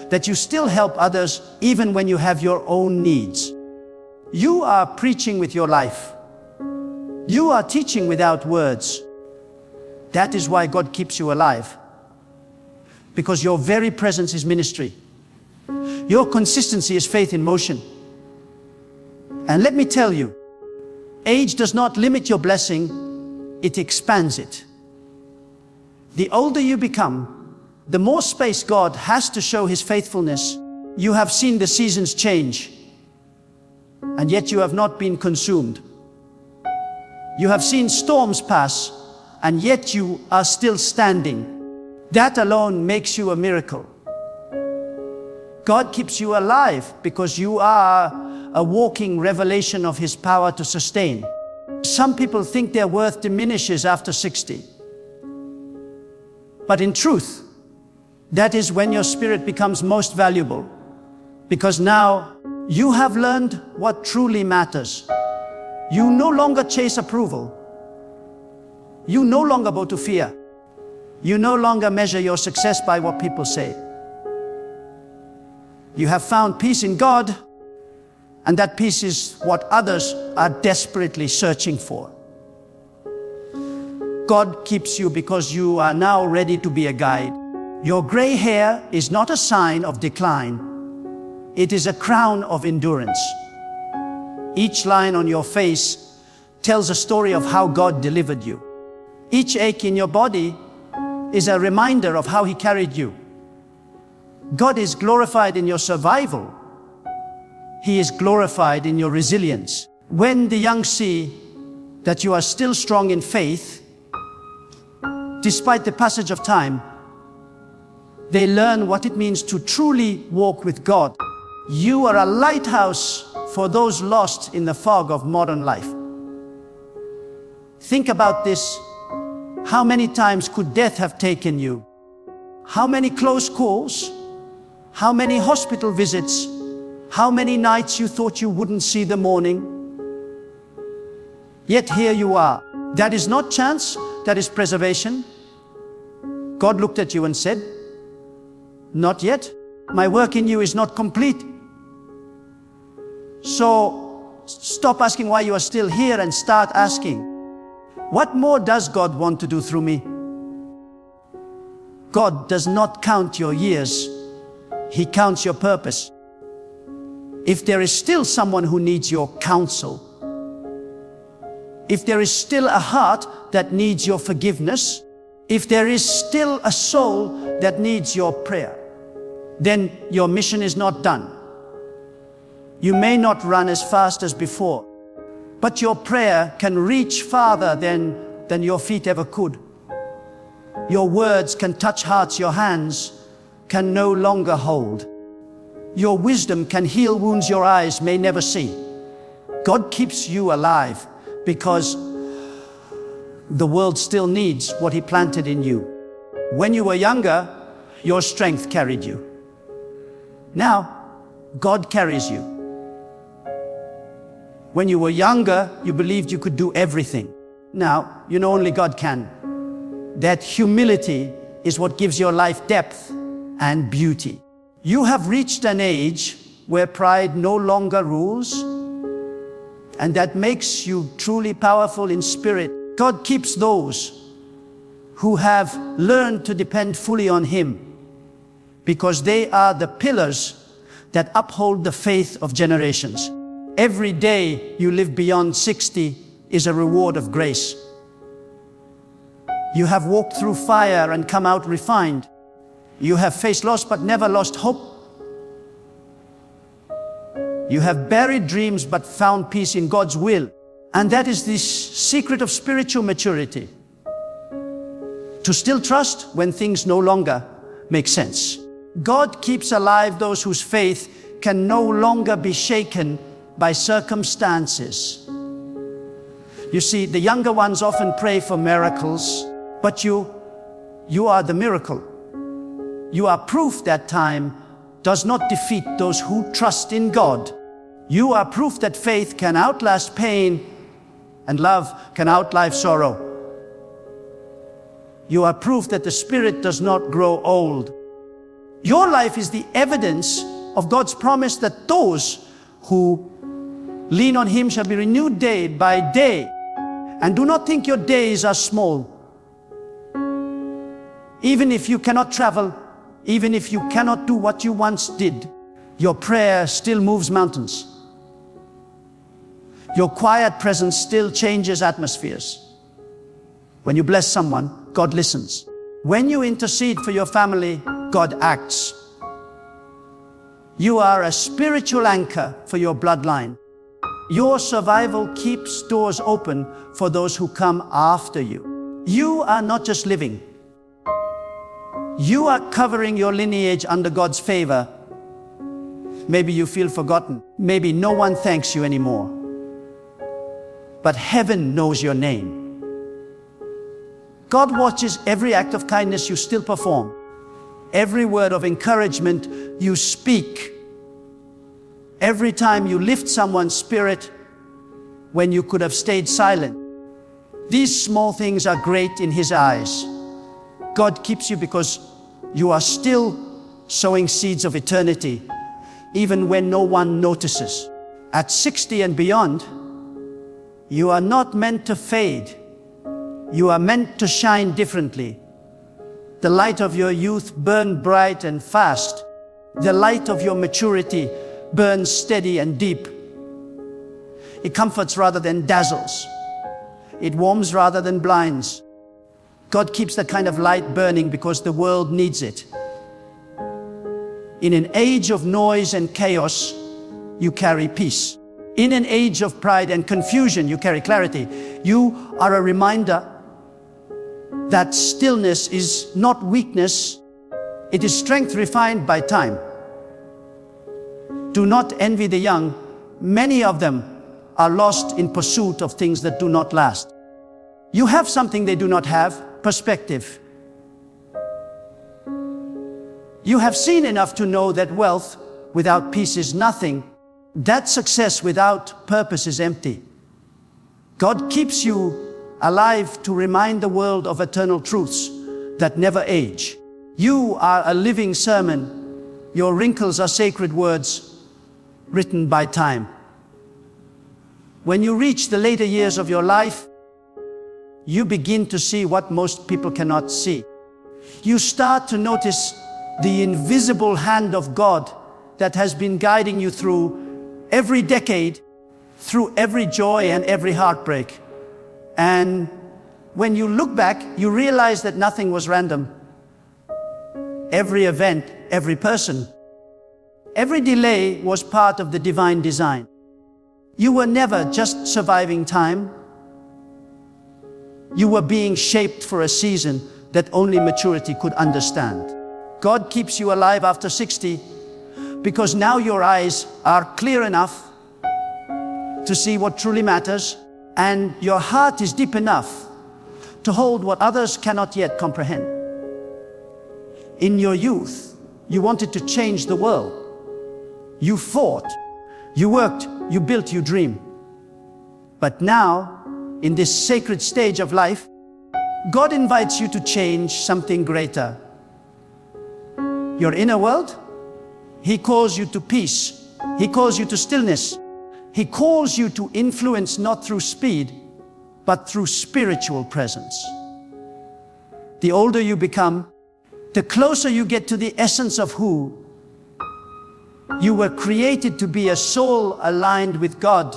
that you still help others even when you have your own needs. You are preaching with your life. You are teaching without words. That is why God keeps you alive. Because your very presence is ministry. Your consistency is faith in motion. And let me tell you, age does not limit your blessing, it expands it. The older you become, the more space God has to show His faithfulness. You have seen the seasons change, and yet you have not been consumed. You have seen storms pass, and yet you are still standing. That alone makes you a miracle. God keeps you alive because you are a walking revelation of His power to sustain. Some people think their worth diminishes after 60. But in truth, that is when your spirit becomes most valuable, because now you have learned what truly matters. You no longer chase approval. You no longer bow to fear. You no longer measure your success by what people say. You have found peace in God, and that peace is what others are desperately searching for. God keeps you because you are now ready to be a guide. Your gray hair is not a sign of decline. It is a crown of endurance. Each line on your face tells a story of how God delivered you. Each ache in your body is a reminder of how He carried you. God is glorified in your survival. He is glorified in your resilience. When the young see that you are still strong in faith, despite the passage of time, they learn what it means to truly walk with God. You are a lighthouse for those lost in the fog of modern life. Think about this. How many times could death have taken you? How many close calls? How many hospital visits? How many nights you thought you wouldn't see the morning? Yet here you are. That is not chance, that is preservation. God looked at you and said, "Not yet. My work in you is not complete." So stop asking why you are still here and start asking, what more does God want to do through me? God does not count your years. He counts your purpose. If there is still someone who needs your counsel, if there is still a heart that needs your forgiveness, if there is still a soul that needs your prayer, then your mission is not done. You may not run as fast as before, but your prayer can reach farther than your feet ever could. Your words can touch hearts your hands can no longer hold. Your wisdom can heal wounds your eyes may never see. God keeps you alive because the world still needs what He planted in you. When you were younger, your strength carried you. Now, God carries you. When you were younger, you believed you could do everything. Now, you know only God can. That humility is what gives your life depth and beauty. You have reached an age where pride no longer rules, and that makes you truly powerful in spirit. God keeps those who have learned to depend fully on Him, because they are the pillars that uphold the faith of generations. Every day you live beyond 60 is a reward of grace. You have walked through fire and come out refined. You have faced loss but never lost hope. You have buried dreams but found peace in God's will. And that is the secret of spiritual maturity. To still trust when things no longer make sense. God keeps alive those whose faith can no longer be shaken by circumstances. You see, the younger ones often pray for miracles, but you are the miracle. You are proof that time does not defeat those who trust in God. You are proof that faith can outlast pain and love can outlive sorrow. You are proof that the Spirit does not grow old. Your life is the evidence of God's promise that those who lean on Him shall be renewed day by day. And do not think your days are small. Even if you cannot travel, even if you cannot do what you once did, your prayer still moves mountains. Your quiet presence still changes atmospheres. When you bless someone, God listens. When you intercede for your family, God acts. You are a spiritual anchor for your bloodline. Your survival keeps doors open for those who come after you. You are not just living. You are covering your lineage under God's favor. Maybe you feel forgotten. Maybe no one thanks you anymore. But heaven knows your name. God watches every act of kindness you still perform. Every word of encouragement you speak. Every time you lift someone's spirit when you could have stayed silent. These small things are great in His eyes. God keeps you because you are still sowing seeds of eternity, even when no one notices. At 60 and beyond, you are not meant to fade. You are meant to shine differently. The light of your youth burns bright and fast. The light of your maturity burns steady and deep. It comforts rather than dazzles. It warms rather than blinds. God keeps that kind of light burning because the world needs it. In an age of noise and chaos, you carry peace. In an age of pride and confusion, you carry clarity. You are a reminder that stillness is not weakness, it is strength refined by time. Do not envy the young. Many of them are lost in pursuit of things that do not last. You have something they do not have: perspective. You have seen enough to know that wealth without peace is nothing, that success without purpose is empty. God keeps you alive to remind the world of eternal truths that never age. You are a living sermon. Your wrinkles are sacred words written by time. When you reach the later years of your life, you begin to see what most people cannot see. You start to notice the invisible hand of God that has been guiding you through every decade, through every joy and every heartbreak. And when you look back, you realize that nothing was random. Every event, every person, every delay was part of the divine design. You were never just surviving time. You were being shaped for a season that only maturity could understand. God keeps you alive after 60 because now your eyes are clear enough to see what truly matters, and your heart is deep enough to hold what others cannot yet comprehend. In your youth, you wanted to change the world. You fought, you worked, you built, you dreamed. But now, in this sacred stage of life, God invites you to change something greater. Your inner world, He calls you to peace. He calls you to stillness. He calls you to influence not through speed, but through spiritual presence. The older you become, the closer you get to the essence of who you were created to be: a soul aligned with God,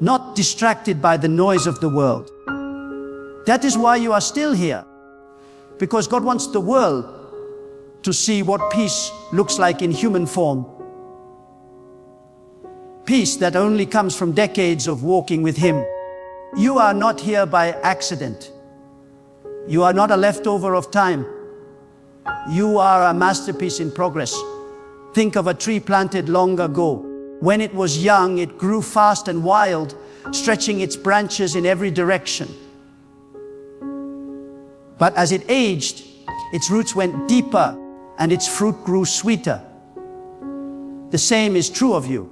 not distracted by the noise of the world. That is why you are still here, because God wants the world to see what peace looks like in human form. peace that only comes from decades of walking with Him. You are not here by accident. You are not a leftover of time. You are a masterpiece in progress. Think of a tree planted long ago. When it was young, it grew fast and wild, stretching its branches in every direction. But as it aged, its roots went deeper and its fruit grew sweeter. The same is true of you.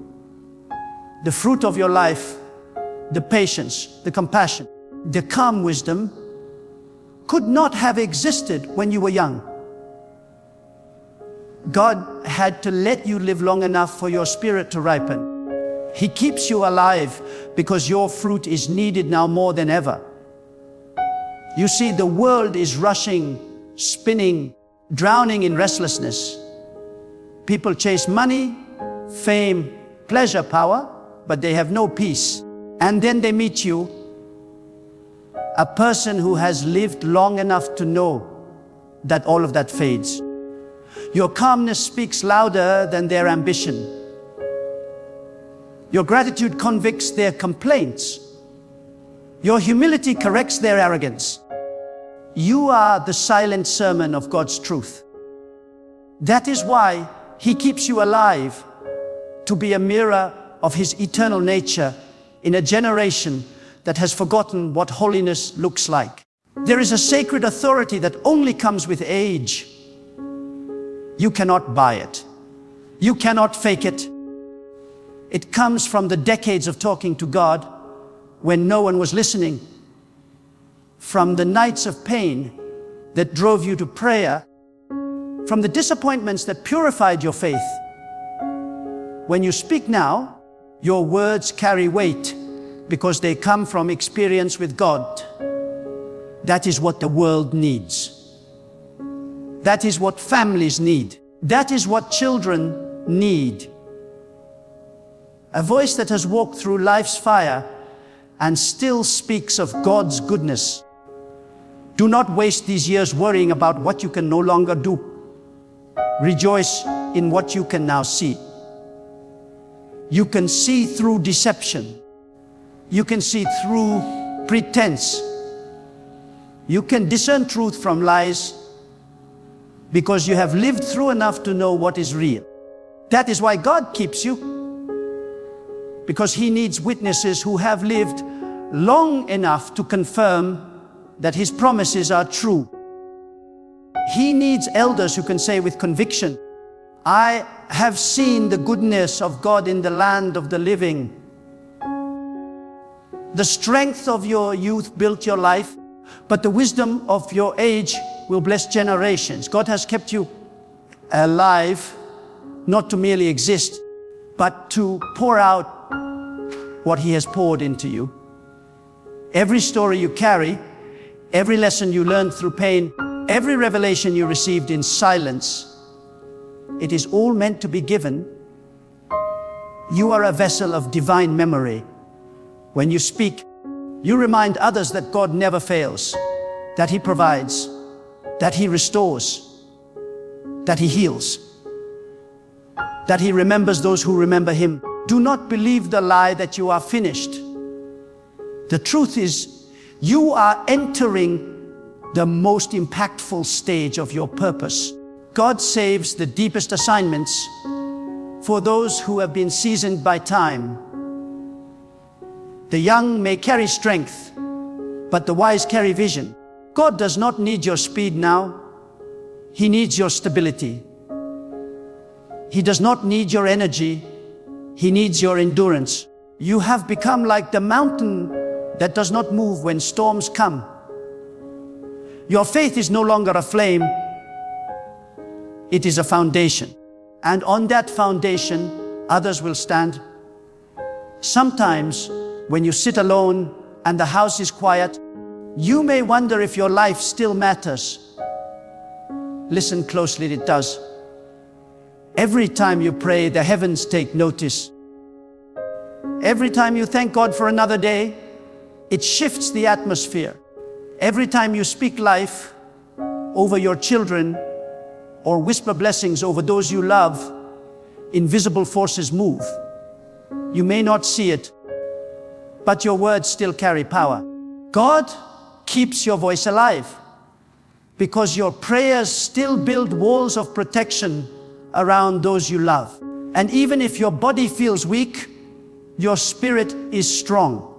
The fruit of your life, the patience, the compassion, the calm wisdom could not have existed when you were young. God had to let you live long enough for your spirit to ripen. He keeps you alive because your fruit is needed now more than ever. You see, the world is rushing, spinning, drowning in restlessness. People chase money, fame, pleasure, power, but they have no peace. And then they meet you, a person who has lived long enough to know that all of that fades. Your calmness speaks louder than their ambition. Your gratitude convicts their complaints. Your humility corrects their arrogance. You are the silent sermon of God's truth. That is why He keeps you alive, to be a mirror of His eternal nature in a generation that has forgotten what holiness looks like. There is a sacred authority that only comes with age. You cannot buy it. You cannot fake it. It comes from the decades of talking to God when no one was listening, from the nights of pain that drove you to prayer, from the disappointments that purified your faith. When you speak now, your words carry weight because they come from experience with God. That is what the world needs. That is what families need. That is what children need. A voice that has walked through life's fire and still speaks of God's goodness. Do not waste these years worrying about what you can no longer do. Rejoice in what you can now see. You can see through deception. You can see through pretense. You can discern truth from lies because you have lived through enough to know what is real. That is why God keeps you, because He needs witnesses who have lived long enough to confirm that His promises are true. He needs elders who can say with conviction, I have seen the goodness of God in the land of the living. The strength of your youth built your life, but the wisdom of your age will bless generations. God has kept you alive, not to merely exist, but to pour out what He has poured into you. Every story you carry, every lesson you learned through pain, every revelation you received in silence, it is all meant to be given. You are a vessel of divine memory. When you speak, you remind others that God never fails, that He provides, that He restores, that He heals, that He remembers those who remember Him. Do not believe the lie that you are finished. The truth is, you are entering the most impactful stage of your purpose. God saves the deepest assignments for those who have been seasoned by time. The young may carry strength, but the wise carry vision. God does not need your speed now. He needs your stability. He does not need your energy. He needs your endurance. You have become like the mountain that does not move when storms come. Your faith is no longer a flame. It is a foundation. And on that foundation, others will stand. Sometimes, when you sit alone and the house is quiet, you may wonder if your life still matters. Listen closely, it does. Every time you pray, the heavens take notice. Every time you thank God for another day, it shifts the atmosphere. Every time you speak life over your children or whisper blessings over those you love, invisible forces move. You may not see it, but your words still carry power. God keeps your voice alive because your prayers still build walls of protection around those you love. And even if your body feels weak, your spirit is strong.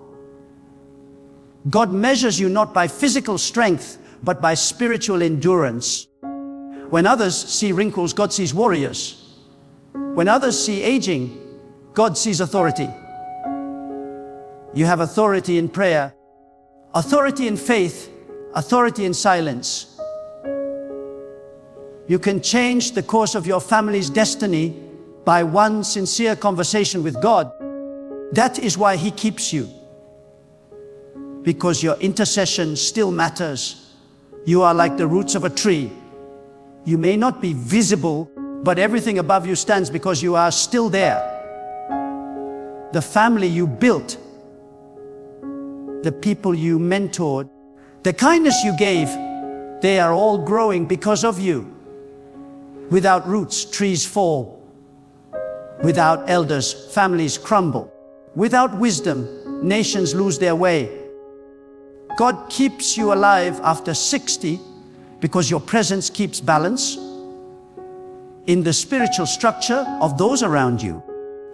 God measures you not by physical strength, but by spiritual endurance. When others see wrinkles, God sees warriors. When others see aging, God sees authority. You have authority in prayer, authority in faith, authority in silence. You can change the course of your family's destiny by one sincere conversation with God. That is why He keeps you, because your intercession still matters. You are like the roots of a tree. You may not be visible, but everything above you stands because you are still there. The family you built, the people you mentored, the kindness you gave, they are all growing because of you. Without roots, trees fall. Without elders, families crumble. Without wisdom, nations lose their way. God keeps you alive after 60 because your presence keeps balance in the spiritual structure of those around you.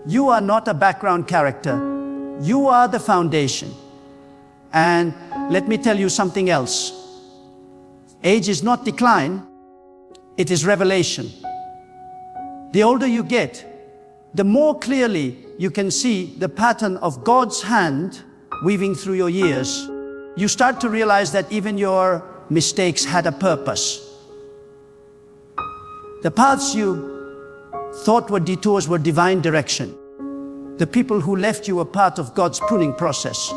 You are not a background character. You are the foundation. And let me tell you something else. Age is not decline, it is revelation. The older you get, the more clearly you can see the pattern of God's hand weaving through your years. You start to realize that even your mistakes had a purpose. The paths you thought were detours were divine direction. The people who left you were part of God's pruning process.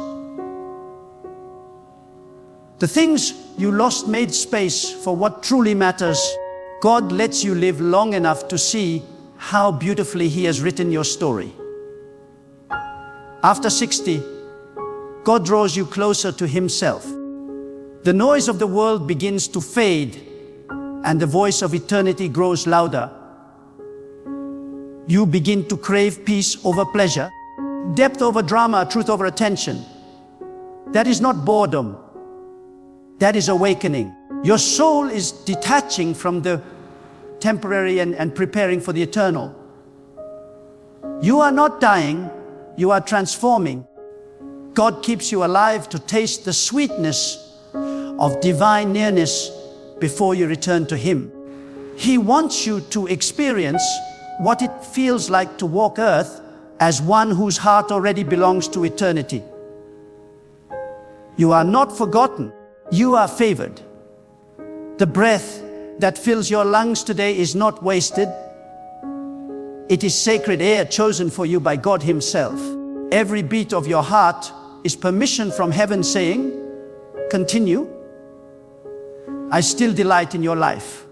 The things you lost made space for what truly matters. God lets you live long enough to see how beautifully He has written your story. After 60, God draws you closer to Himself. The noise of the world begins to fade, and the voice of eternity grows louder. You begin to crave peace over pleasure, depth over drama, truth over attention. That is not boredom. That is awakening. Your soul is detaching from the temporary and preparing for the eternal. You are not dying, you are transforming. God keeps you alive to taste the sweetness of divine nearness before you return to Him. He wants you to experience what it feels like to walk earth as one whose heart already belongs to eternity. You are not forgotten. You are favored. The breath that fills your lungs today is not wasted. It is sacred air chosen for you by God Himself. Every beat of your heart is permission from heaven saying, continue. I still delight in your life.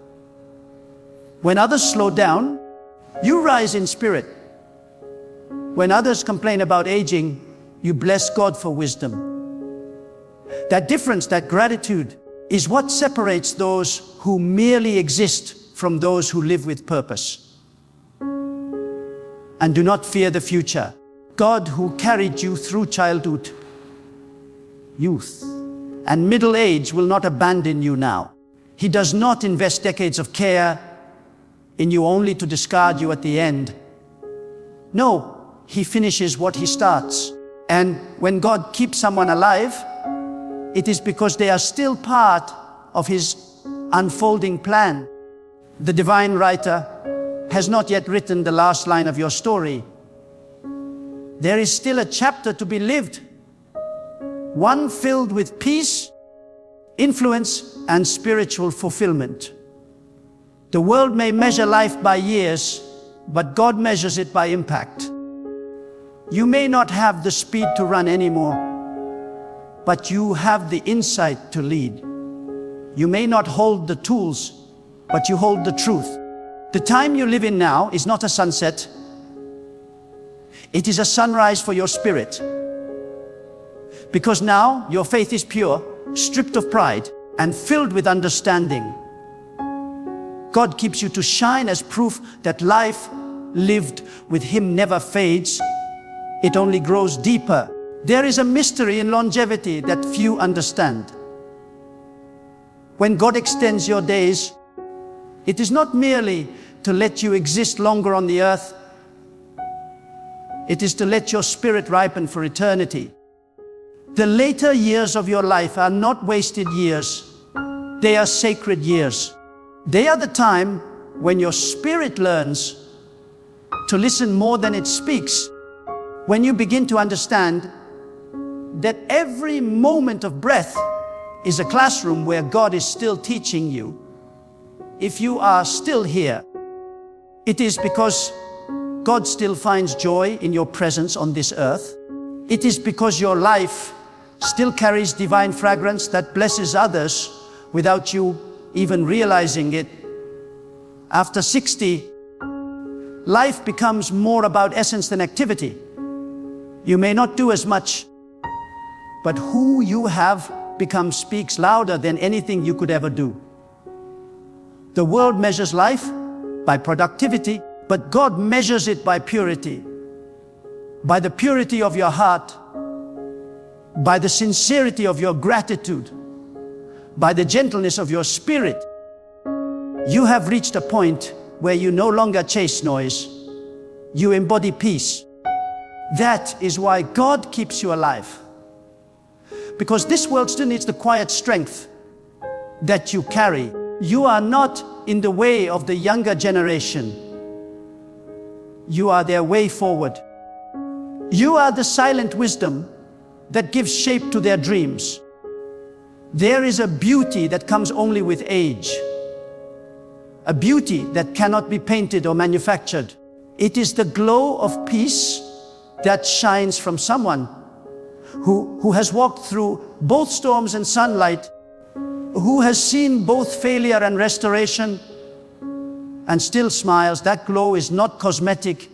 When others slow down, you rise in spirit. When others complain about aging, you bless God for wisdom. That difference, that gratitude, is what separates those who merely exist from those who live with purpose. And do not fear the future. God, who carried you through childhood, youth, and middle age, will not abandon you now. He does not invest decades of care in you only to discard you at the end. No, He finishes what He starts. And when God keeps someone alive, it is because they are still part of His unfolding plan. The divine writer has not yet written the last line of your story. There is still a chapter to be lived, one filled with peace, influence, and spiritual fulfillment. The world may measure life by years, but God measures it by impact. You may not have the speed to run anymore, but you have the insight to lead. You may not hold the tools, but you hold the truth. The time you live in now is not a sunset. It is a sunrise for your spirit. Because now your faith is pure, stripped of pride, and filled with understanding. God keeps you to shine as proof that life lived with Him never fades, it only grows deeper. There is a mystery in longevity that few understand. When God extends your days, it is not merely to let you exist longer on the earth. It is to let your spirit ripen for eternity. The later years of your life are not wasted years. They are sacred years. They are the time when your spirit learns to listen more than it speaks. When you begin to understand that every moment of breath is a classroom where God is still teaching you. If you are still here, it is because God still finds joy in your presence on this earth. It is because your life still carries divine fragrance that blesses others without you even realizing it. After 60, life becomes more about essence than activity. You may not do as much, but who you have become speaks louder than anything you could ever do. The world measures life by productivity, but God measures it by purity. By the purity of your heart, by the sincerity of your gratitude, by the gentleness of your spirit. You have reached a point where you no longer chase noise. You embody peace. That is why God keeps you alive. Because this world still needs the quiet strength that you carry. You are not in the way of the younger generation. You are their way forward. You are the silent wisdom that gives shape to their dreams. There is a beauty that comes only with age. A beauty that cannot be painted or manufactured. It is the glow of peace that shines from someone who has walked through both storms and sunlight, who has seen both failure and restoration, and still smiles. That glow is not cosmetic,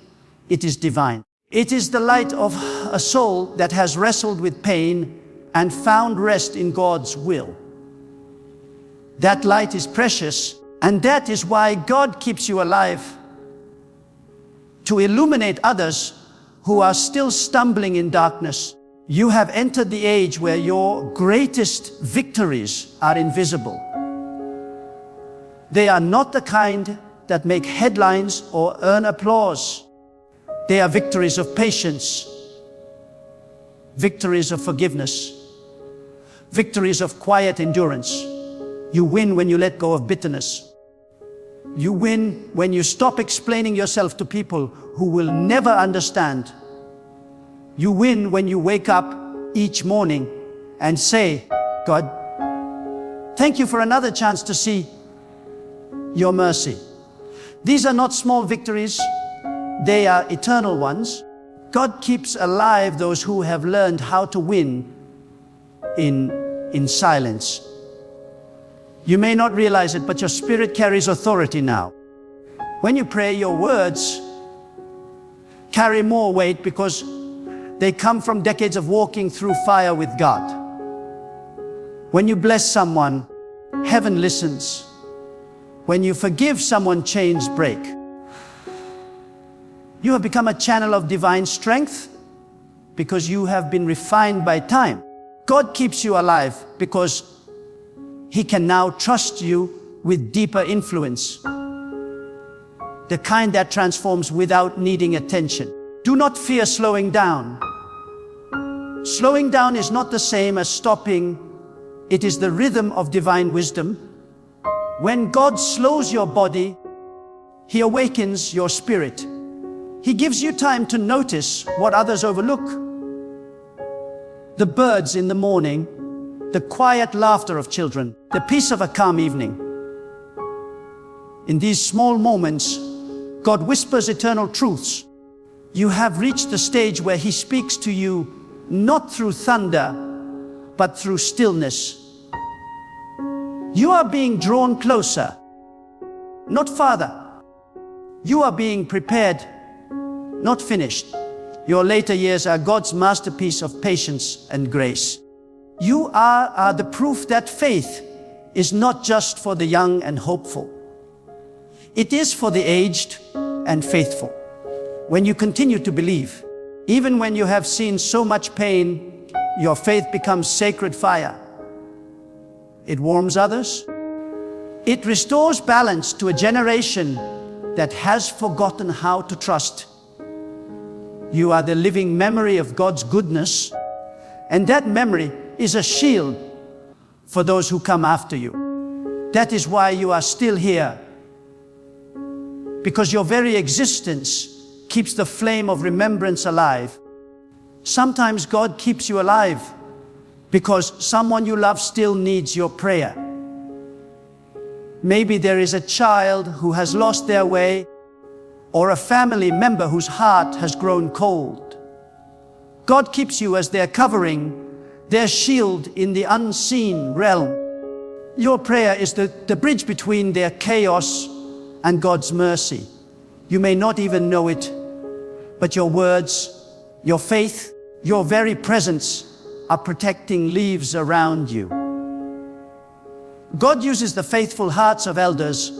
it is divine. It is the light of a soul that has wrestled with pain and found rest in God's will. That light is precious, and that is why God keeps you alive, to illuminate others who are still stumbling in darkness. You have entered the age where your greatest victories are invisible. They are not the kind that make headlines or earn applause. They are victories of patience, victories of forgiveness, victories of quiet endurance. You win when you let go of bitterness. You win when you stop explaining yourself to people who will never understand. You win when you wake up each morning and say, God, thank you for another chance to see your mercy. These are not small victories, they are eternal ones. God keeps alive those who have learned how to win in silence. You may not realize it, but your spirit carries authority now. When you pray, your words carry more weight because they come from decades of walking through fire with God. When you bless someone, heaven listens. When you forgive someone, chains break. You have become a channel of divine strength because you have been refined by time. God keeps you alive because He can now trust you with deeper influence, the kind that transforms without needing attention. Do not fear slowing down. Slowing down is not the same as stopping. It is the rhythm of divine wisdom. When God slows your body, He awakens your spirit. He gives you time to notice what others overlook. The birds in the morning, the quiet laughter of children, the peace of a calm evening. In these small moments, God whispers eternal truths. You have reached the stage where He speaks to you not through thunder, but through stillness. You are being drawn closer, not farther. You are being prepared, not finished. Your later years are God's masterpiece of patience and grace. You are the proof that faith is not just for the young and hopeful. It is for the aged and faithful. When you continue to believe, Even when you have seen so much pain, your faith becomes sacred fire. It warms others. It restores balance to a generation that has forgotten how to trust. You are the living memory of God's goodness, and that memory is a shield for those who come after you. That is why you are still here, because your very existence keeps the flame of remembrance alive. Sometimes God keeps you alive because someone you love still needs your prayer. Maybe there is a child who has lost their way, or a family member whose heart has grown cold. God keeps you as their covering, their shield in the unseen realm. Your prayer is the bridge between their chaos and God's mercy. You may not even know it, but your words, your faith, your very presence are protecting leaves around you. God uses the faithful hearts of elders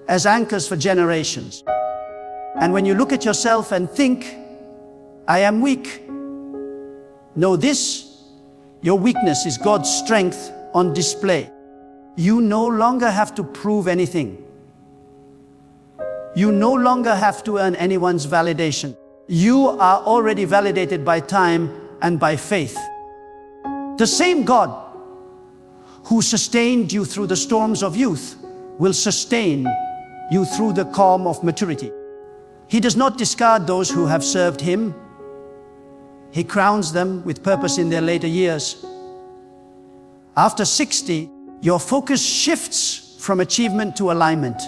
as anchors for generations. And when you look at yourself and think, I am weak, know this: your weakness is God's strength on display. You no longer have to prove anything. You no longer have to earn anyone's validation. You are already validated by time and by faith. The same God who sustained you through the storms of youth will sustain you through the calm of maturity. He does not discard those who have served Him. He crowns them with purpose in their later years. After 60, your focus shifts from achievement to alignment.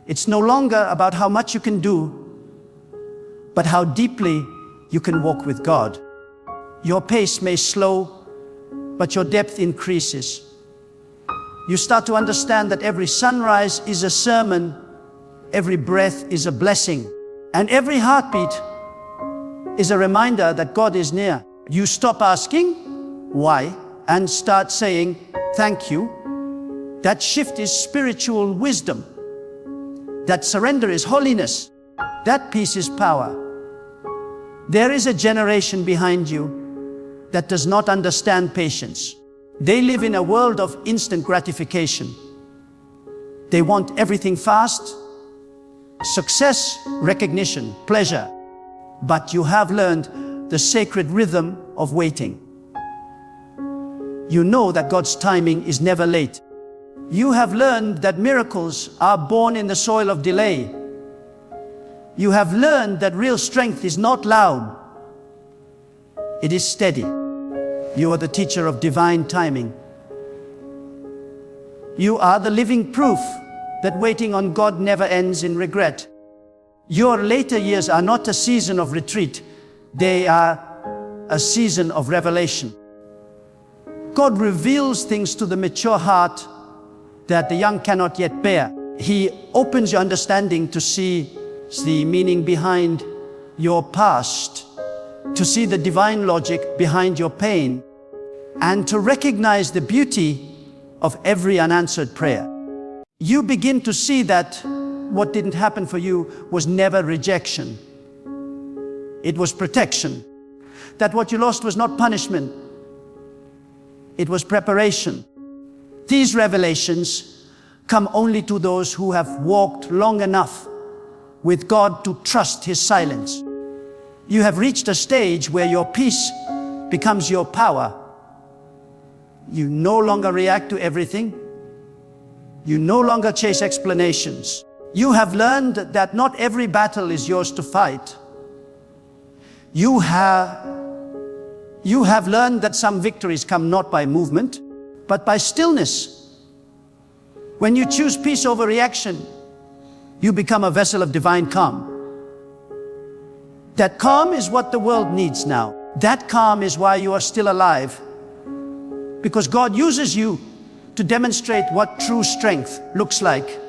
It's no longer about how much you can do, but how deeply you can walk with God. Your pace may slow, but your depth increases. You start to understand that every sunrise is a sermon, every breath is a blessing, and every heartbeat is a reminder that God is near. You stop asking why and start saying thank you. That shift is spiritual wisdom. That surrender is holiness. That peace is power. There is a generation behind you that does not understand patience. They live in a world of instant gratification. They want everything fast: success, recognition, pleasure. But you have learned the sacred rhythm of waiting. You know that God's timing is never late. You have learned that miracles are born in the soil of delay. You have learned that real strength is not loud. It is steady. You are the teacher of divine timing. You are the living proof that waiting on God never ends in regret. Your later years are not a season of retreat. They are a season of revelation. God reveals things to the mature heart that the young cannot yet bear. He opens your understanding to see the meaning behind your past, to see the divine logic behind your pain, and to recognize the beauty of every unanswered prayer. You begin to see that what didn't happen for you was never rejection. It was protection. That what you lost was not punishment. It was preparation. These revelations come only to those who have walked long enough with God to trust His silence. You have reached a stage where your peace becomes your power. You no longer react to everything. You no longer chase explanations. You have learned that not every battle is yours to fight. You have learned that some victories come not by movement, but by stillness. When you choose peace over reaction, you become a vessel of divine calm. That calm is what the world needs now. That calm is why you are still alive. Because God uses you to demonstrate what true strength looks like.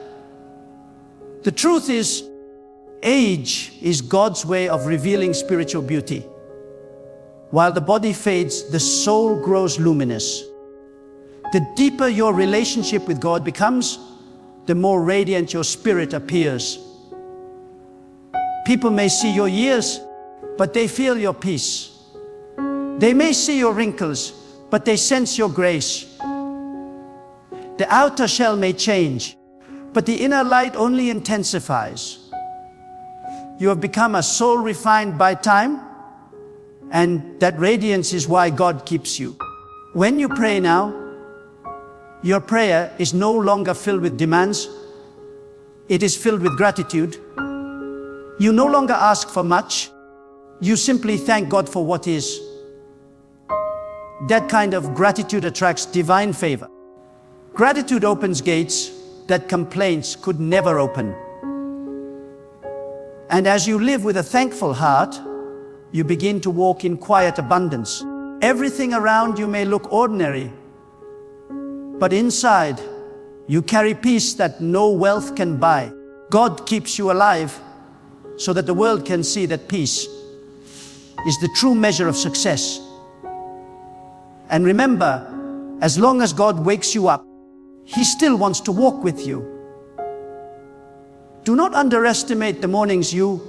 The truth is, age is God's way of revealing spiritual beauty. While the body fades, the soul grows luminous. The deeper your relationship with God becomes, the more radiant your spirit appears. People may see your years, but they feel your peace. They may see your wrinkles, but they sense your grace. The outer shell may change, but the inner light only intensifies. You have become a soul refined by time, and that radiance is why God keeps you. When you pray now, your prayer is no longer filled with demands. It is filled with gratitude. You no longer ask for much. You simply thank God for what is. That kind of gratitude attracts divine favor. Gratitude opens gates that complaints could never open. And as you live with a thankful heart, you begin to walk in quiet abundance. Everything around you may look ordinary, but inside, you carry peace that no wealth can buy. God keeps you alive so that the world can see that peace is the true measure of success. And remember, as long as God wakes you up, He still wants to walk with you. Do not underestimate the mornings you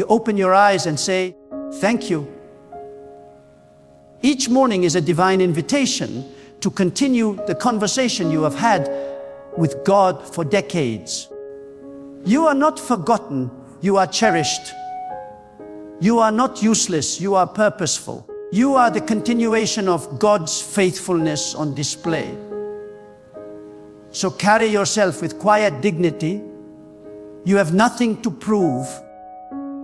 open your eyes and say, "Thank you." Each morning is a divine invitation to continue the conversation you have had with God for decades. You are not forgotten, you are cherished. You are not useless, you are purposeful. You are the continuation of God's faithfulness on display. So carry yourself with quiet dignity. You have nothing to prove,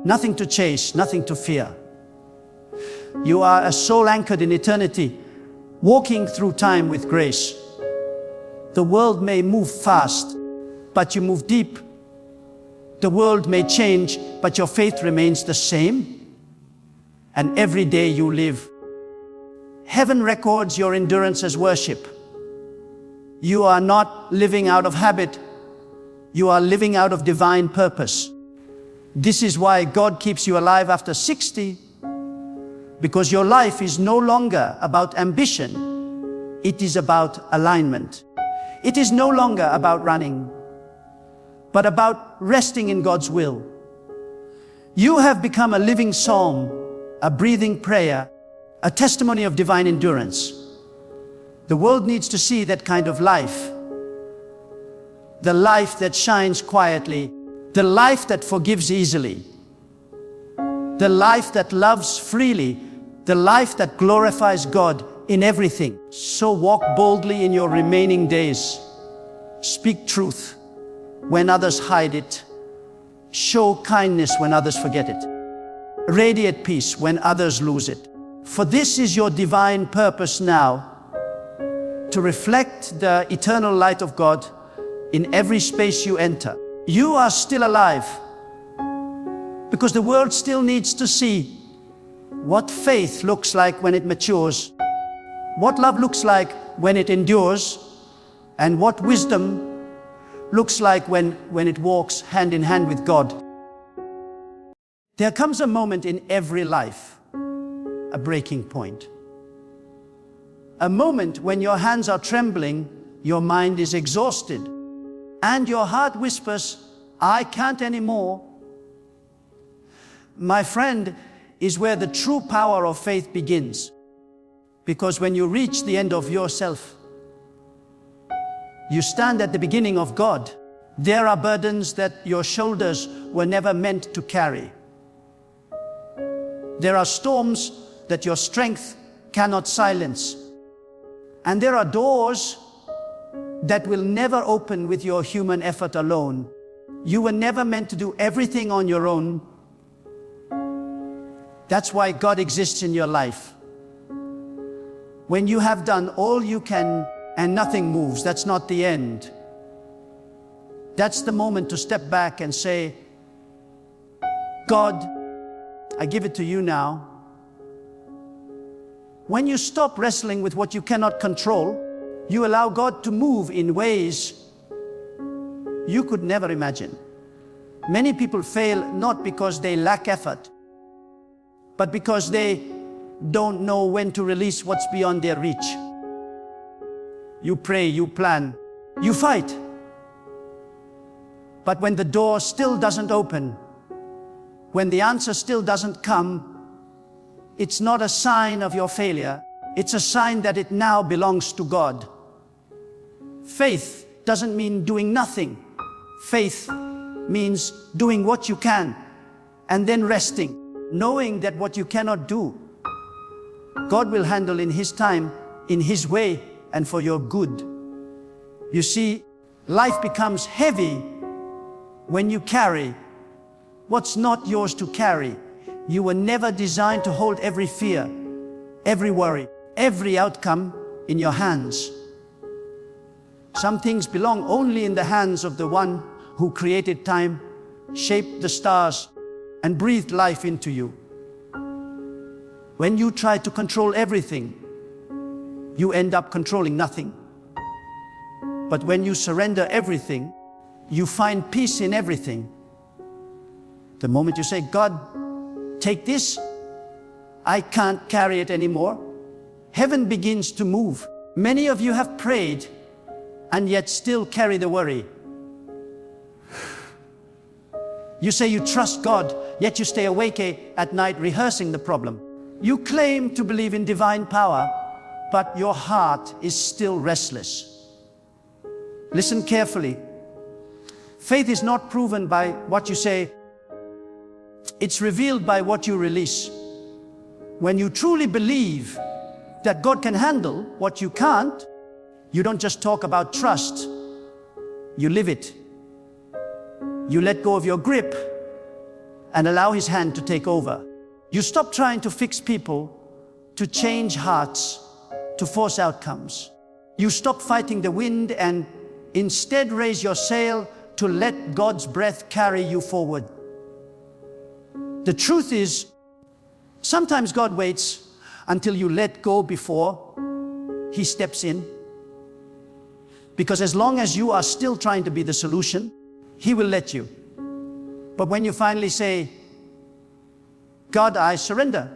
nothing to chase, nothing to fear. You are a soul anchored in eternity, walking through time with grace. The world may move fast, but you move deep. The world may change, but your faith remains the same. And every day you live, heaven records your endurance as worship. You are not living out of habit. You are living out of divine purpose. This is why God keeps you alive after 60, because your life is no longer about ambition. It is about alignment. It is no longer about running, but about resting in God's will. You have become a living psalm, a breathing prayer, a testimony of divine endurance. The world needs to see that kind of life. The life that shines quietly, the life that forgives easily, the life that loves freely, the life that glorifies God in everything. So walk boldly in your remaining days. Speak truth when others hide it. Show kindness when others forget it. Radiate peace when others lose it. For this is your divine purpose now, to reflect the eternal light of God in every space you enter. You are still alive because the world still needs to see what faith looks like when it matures, what love looks like when it endures, and what wisdom looks like when it walks hand in hand with God. There comes a moment in every life, a breaking point. A moment when your hands are trembling, your mind is exhausted, and your heart whispers, "I can't anymore." My friend, is where the true power of faith begins. Because when you reach the end of yourself, you stand at the beginning of God. There are burdens that your shoulders were never meant to carry. There are storms that your strength cannot silence. And there are doors that will never open with your human effort alone. You were never meant to do everything on your own. That's why God exists in your life. When you have done all you can and nothing moves, that's not the end. That's the moment to step back and say, "God, I give it to you now." When you stop wrestling with what you cannot control, you allow God to move in ways you could never imagine. Many people fail not because they lack effort, but because they don't know when to release what's beyond their reach. You pray, you plan, you fight. But when the door still doesn't open, when the answer still doesn't come, It's not a sign of your failure. It's a sign that it now belongs to God. Faith doesn't mean doing nothing. Faith means doing what you can and then resting, knowing that what you cannot do, God will handle in His time, in His way, and for your good. You see, life becomes heavy when you carry what's not yours to carry. You were never designed to hold every fear, every worry, every outcome in your hands. Some things belong only in the hands of the one who created time, shaped the stars, and breathed life into you. When you try to control everything, you end up controlling nothing. But when you surrender everything, you find peace in everything. The moment you say, God, take this, I can't carry it anymore, heaven begins to move. Many of you have prayed and yet still carry the worry. You say you trust God, yet you stay awake at night rehearsing the problem. You claim to believe in divine power, but your heart is still restless. Listen carefully. Faith is not proven by what you say. It's revealed by what you release. When you truly believe that God can handle what you can't, you don't just talk about trust, you live it. You let go of your grip and allow His hand to take over. You stop trying to fix people, to change hearts, to force outcomes. You stop fighting the wind and instead raise your sail to let God's breath carry you forward. The truth is, sometimes God waits until you let go before He steps in. Because as long as you are still trying to be the solution, He will let you. But when you finally say, God, I surrender,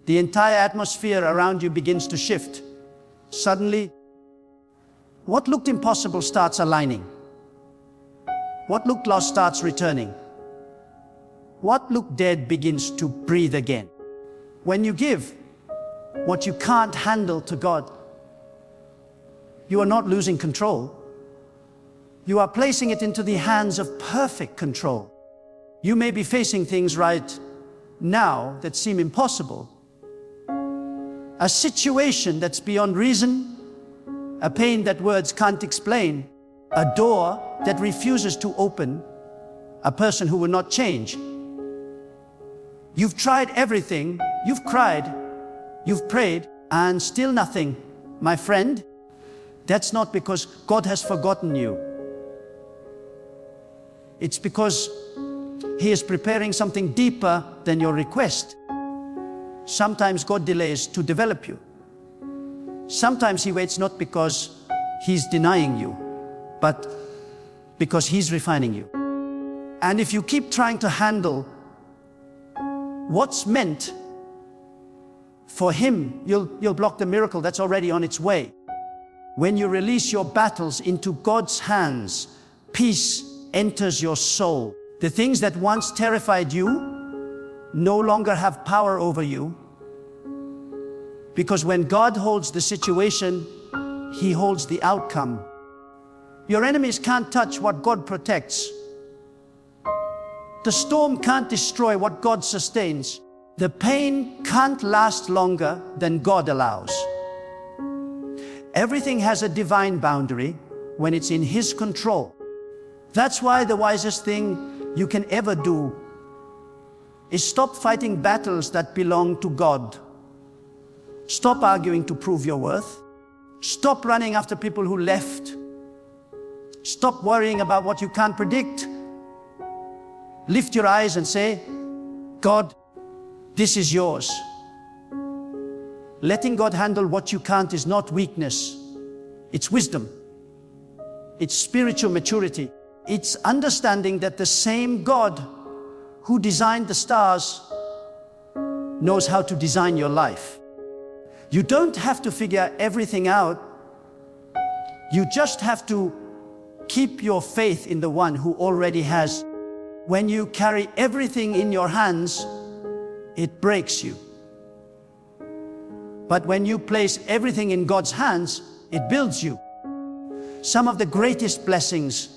the entire atmosphere around you begins to shift. Suddenly, what looked impossible starts aligning. What looked lost starts returning. What looked dead begins to breathe again. When you give what you can't handle to God, you are not losing control. You are placing it into the hands of perfect control. You may be facing things right now that seem impossible. A situation that's beyond reason, a pain that words can't explain, a door that refuses to open, a person who will not change. You've tried everything, you've cried, you've prayed, and still nothing. My friend, that's not because God has forgotten you. It's because He is preparing something deeper than your request. Sometimes God delays to develop you. Sometimes He waits not because He's denying you, but because He's refining you. And if you keep trying to handle what's meant for Him, you'll block the miracle that's already on its way. When you release your battles into God's hands, peace enters your soul. The things that once terrified you no longer have power over you, because when God holds the situation, He holds the outcome. Your enemies can't touch what God protects. The storm can't destroy what God sustains. The pain can't last longer than God allows. Everything has a divine boundary when it's in His control. That's why the wisest thing you can ever do is stop fighting battles that belong to God. Stop arguing to prove your worth. Stop running after people who left. Stop worrying about what you can't predict. Lift your eyes and say, God, this is yours. Letting God handle what you can't is not weakness. It's wisdom. It's spiritual maturity. It's understanding that the same God who designed the stars knows how to design your life. You don't have to figure everything out. You just have to keep your faith in the one who already has. When you carry everything in your hands, it breaks you. But when you place everything in God's hands, it builds you. Some of the greatest blessings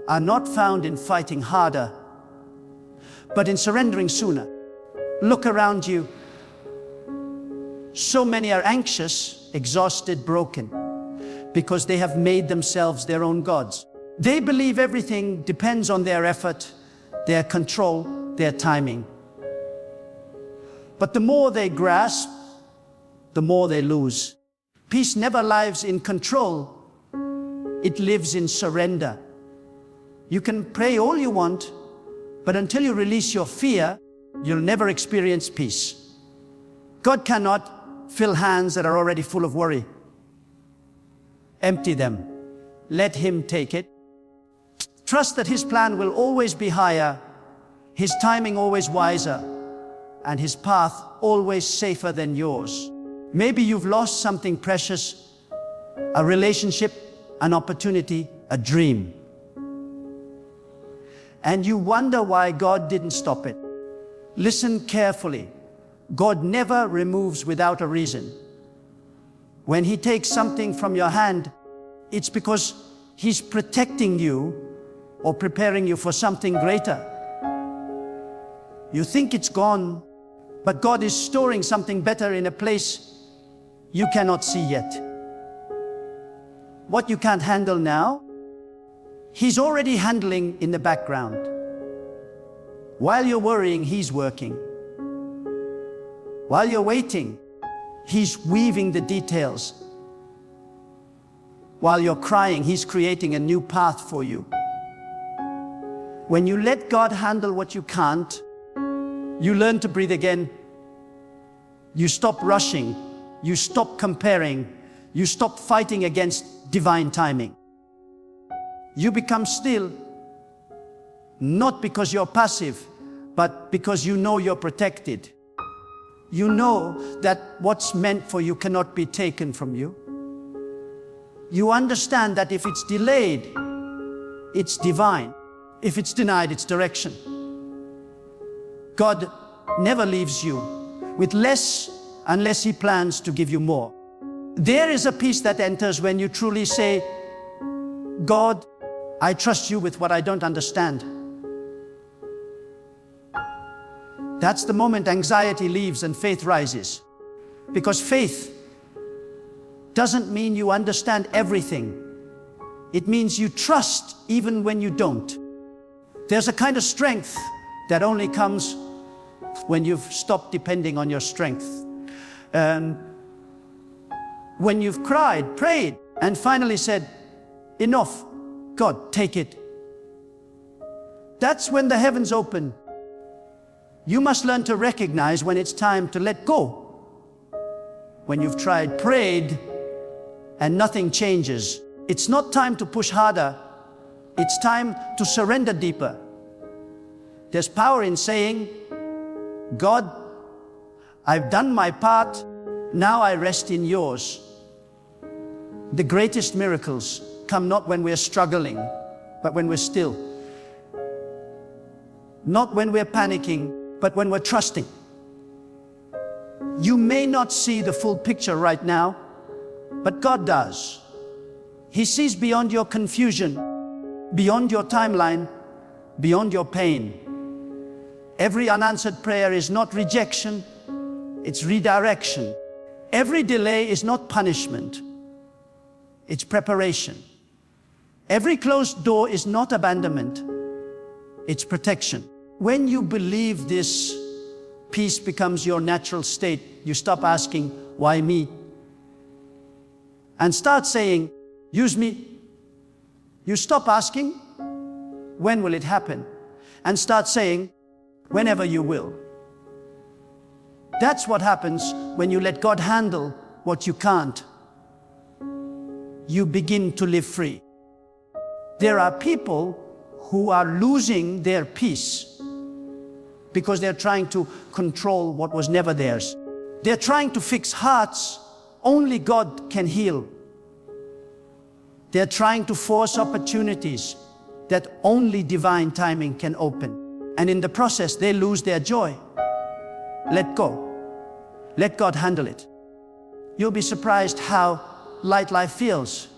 are not found in fighting harder, but in surrendering sooner. Look around you. So many are anxious, exhausted, broken, because they have made themselves their own gods. They believe everything depends on their effort, their control, their timing. But the more they grasp, the more they lose. Peace never lives in control. It lives in surrender. You can pray all you want, but until you release your fear, you'll never experience peace. God cannot fill hands that are already full of worry. Empty them. Let Him take it. Trust that His plan will always be higher, His timing always wiser, and His path always safer than yours. Maybe you've lost something precious, a relationship, an opportunity, a dream. And you wonder why God didn't stop it. Listen carefully. God never removes without a reason. When He takes something from your hand, it's because He's protecting you or preparing you for something greater. You think it's gone, but God is storing something better in a place you cannot see yet. What you can't handle now, He's already handling in the background. While you're worrying, He's working. While you're waiting, He's weaving the details. While you're crying, He's creating a new path for you. When you let God handle what you can't, you learn to breathe again. You stop rushing. You stop comparing. You stop fighting against divine timing. You become still, not because you're passive, but because you know you're protected. You know that what's meant for you cannot be taken from you. You understand that if it's delayed, it's divine. If it's denied, it's direction. God never leaves you with less unless He plans to give you more. There is a peace that enters when you truly say, God, I trust you with what I don't understand. That's the moment anxiety leaves and faith rises. Because faith doesn't mean you understand everything. It means you trust even when you don't. There's a kind of strength that only comes when you've stopped depending on your strength. When you've cried, prayed, and finally said, enough, God, take it. That's when the heavens open. You must learn to recognize when it's time to let go. When you've tried, prayed, and nothing changes, it's not time to push harder. It's time to surrender deeper. There's power in saying, God, I've done my part, now I rest in yours. The greatest miracles come not when we're struggling, but when we're still. Not when we're panicking, but when we're trusting. You may not see the full picture right now, but God does. He sees beyond your confusion, beyond your timeline, beyond your pain. Every unanswered prayer is not rejection, it's redirection. Every delay is not punishment, it's preparation. Every closed door is not abandonment, it's protection. When you believe this, peace becomes your natural state. You stop asking, why me? And start saying, use me. You stop asking, when will it happen? And start saying, whenever you will. That's what happens when you let God handle what you can't. You begin to live free. There are people who are losing their peace because they're trying to control what was never theirs. They're trying to fix hearts only God can heal. They're trying to force opportunities that only divine timing can open. And in the process, they lose their joy. Let go. Let God handle it. you'll be surprised how light life feels.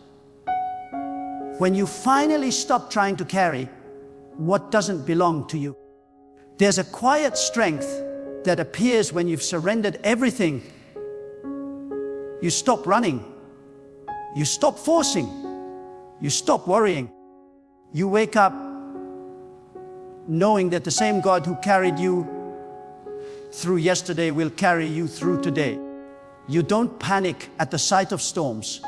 When you finally stop trying to carry what doesn't belong to you. There's a quiet strength that appears when you've surrendered everything. You stop running. You stop forcing. You stop worrying. You wake up knowing that the same God who carried you through yesterday will carry you through today. You don't panic at the sight of storms.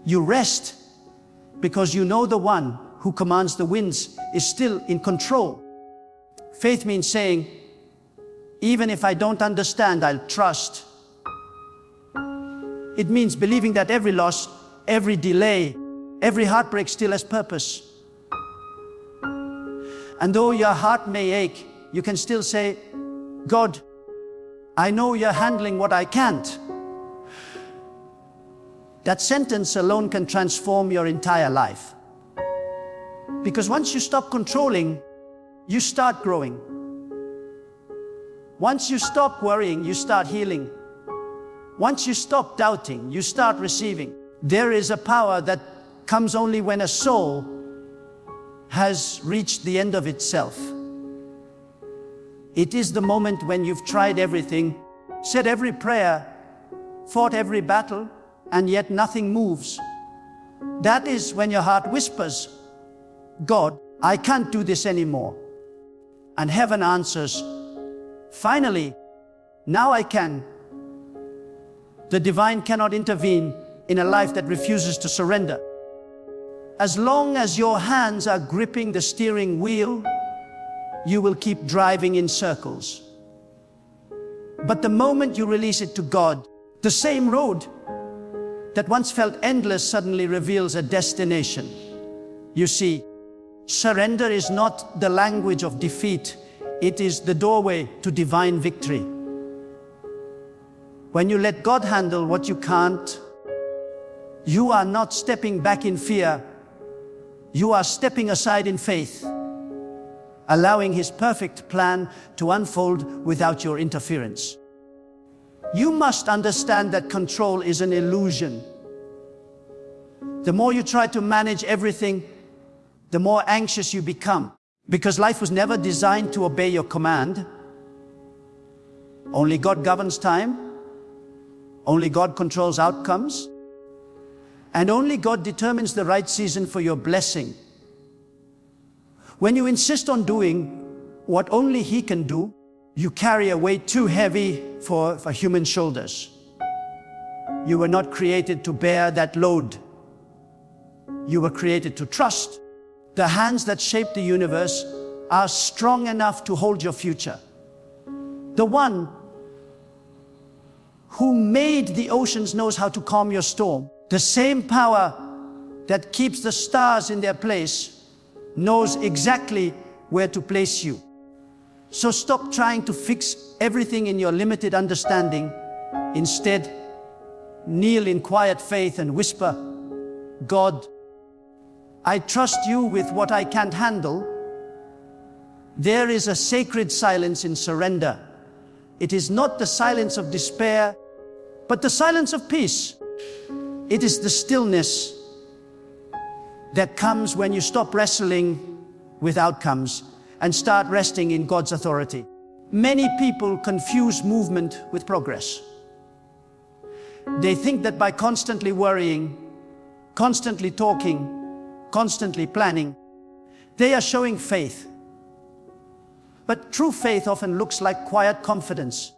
You rest because you know the one who commands the winds is still in control. Faith means saying, even if I don't understand, I'll trust. It means believing that every loss, every delay, every heartbreak still has purpose. And though your heart may ache, you can still say, God, I know you're handling what I can't. That sentence alone can transform your entire life. Because once you stop controlling, you start growing. Once you stop worrying, you start healing. Once you stop doubting, you start receiving. There is a power that comes only when a soul has reached the end of itself. It is the moment when you've tried everything, said every prayer, fought every battle, and yet nothing moves. That is when your heart whispers, God, I can't do this anymore. And heaven answers, finally, now I can. The divine cannot intervene in a life that refuses to surrender. As long as your hands are gripping the steering wheel, you will keep driving in circles. But the moment you release it to God, the same road that once felt endless suddenly reveals a destination. You see, surrender is not the language of defeat. It is the doorway to divine victory. When you let God handle what you can't, you are not stepping back in fear. You are stepping aside in faith, allowing His perfect plan to unfold without your interference. You must understand that control is an illusion. The more you try to manage everything, the more anxious you become, because life was never designed to obey your command. Only God governs time. Only God controls outcomes. And only God determines the right season for your blessing. When you insist on doing what only He can do, you carry a weight too heavy for human shoulders. You were not created to bear that load. You were created to trust. The hands that shape the universe are strong enough to hold your future. The one who made the oceans knows how to calm your storm. The same power that keeps the stars in their place knows exactly where to place you. So stop trying to fix everything in your limited understanding. Instead, kneel in quiet faith and whisper, God, I trust you with what I can't handle. There is a sacred silence in surrender. It is not the silence of despair, but the silence of peace. It is the stillness that comes when you stop wrestling with outcomes and start resting in God's authority. Many people confuse movement with progress. They think that by constantly worrying, constantly talking, constantly planning, they are showing faith. But true faith often looks like quiet confidence.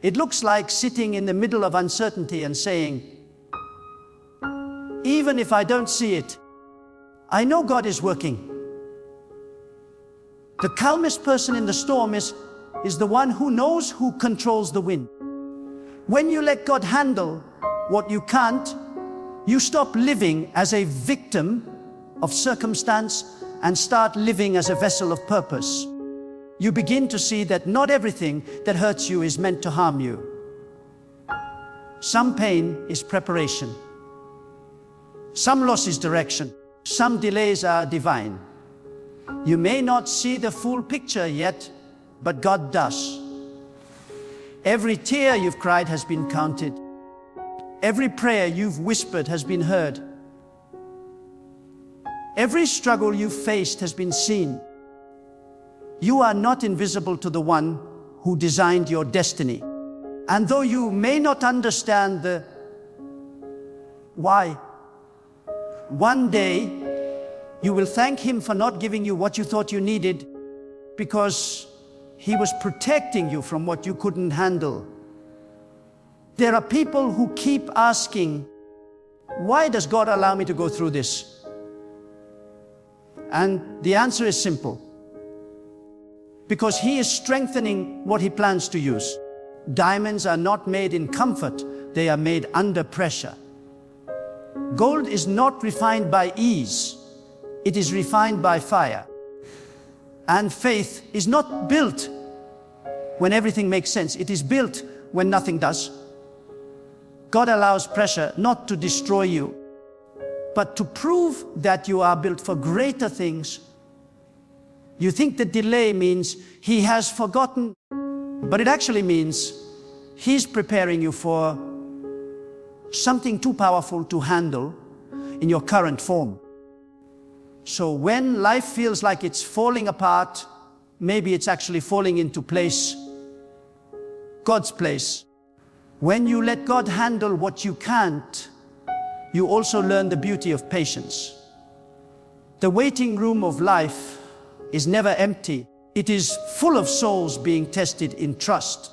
It looks like sitting in the middle of uncertainty and saying, even if I don't see it, I know God is working. The calmest person in the storm is the one who knows who controls the wind. When you let God handle what you can't, you stop living as a victim of circumstance and start living as a vessel of purpose. You begin to see that not everything that hurts you is meant to harm you. Some pain is preparation. Some loss is direction. Some delays are divine. You may not see the full picture yet, but God does. Every tear you've cried has been counted. Every prayer you've whispered has been heard. Every struggle you've faced has been seen. You are not invisible to the one who designed your destiny. And though you may not understand the why, one day you will thank him for not giving you what you thought you needed, because he was protecting you from what you couldn't handle. There are people who keep asking, why does God allow me to go through this? And the answer is simple. Because he is strengthening what he plans to use. Diamonds are not made in comfort, they are made under pressure. Gold is not refined by ease, it is refined by fire. And faith is not built when everything makes sense, it is built when nothing does. God allows pressure not to destroy you, but to prove that you are built for greater things. You think the delay means he has forgotten, but it actually means he's preparing you for something too powerful to handle in your current form. So when life feels like it's falling apart, maybe it's actually falling into place, God's place. When you let God handle what you can't, you also learn the beauty of patience. The waiting room of life is never empty. It is full of souls being tested in trust.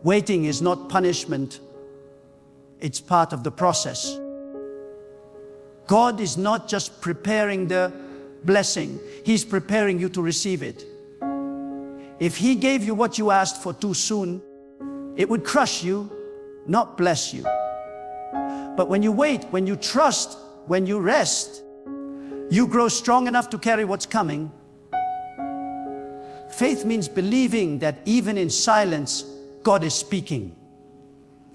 Waiting is not punishment. It's part of the process. God is not just preparing the blessing. He's preparing you to receive it. If he gave you what you asked for too soon, it would crush you, not bless you. But when you wait, when you trust, when you rest, you grow strong enough to carry what's coming. Faith means believing that even in silence, God is speaking.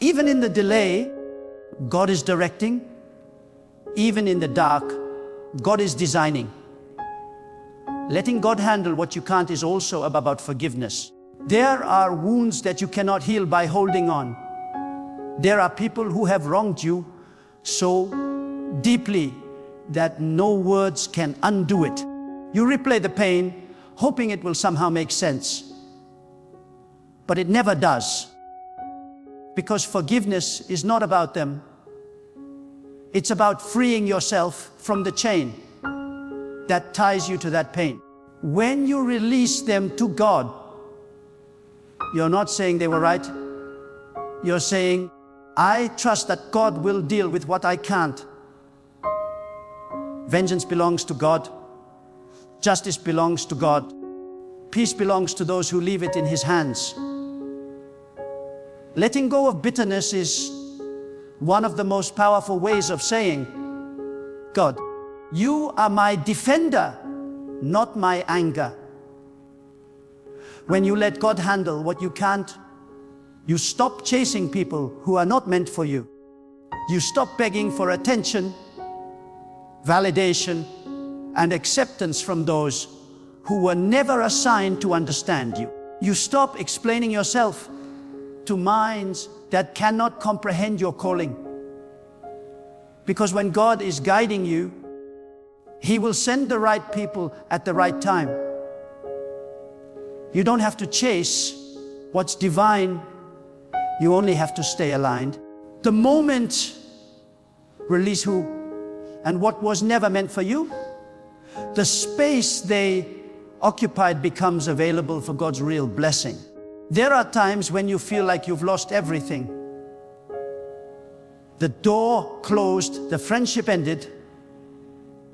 Even in the delay, God is directing. Even in the dark, God is designing. Letting God handle what you can't is also about forgiveness. There are wounds that you cannot heal by holding on. There are people who have wronged you so deeply that no words can undo it. You replay the pain, hoping it will somehow make sense. But it never does. Because forgiveness is not about them. It's about freeing yourself from the chain that ties you to that pain. When you release them to God, you're not saying they were right. You're saying, I trust that God will deal with what I can't. Vengeance belongs to God. Justice belongs to God. Peace belongs to those who leave it in his hands. Letting go of bitterness is one of the most powerful ways of saying, God, you are my defender, not my anger. When you let God handle what you can't, you stop chasing people who are not meant for you. You stop begging for attention, validation, and acceptance from those who were never assigned to understand you. You stop explaining yourself to minds that cannot comprehend your calling. Because when God is guiding you, he will send the right people at the right time. You don't have to chase what's divine. You only have to stay aligned. The moment release who and what was never meant for you, the space they occupied becomes available for God's real blessing. There are times when you feel like you've lost everything. The door closed, the friendship ended,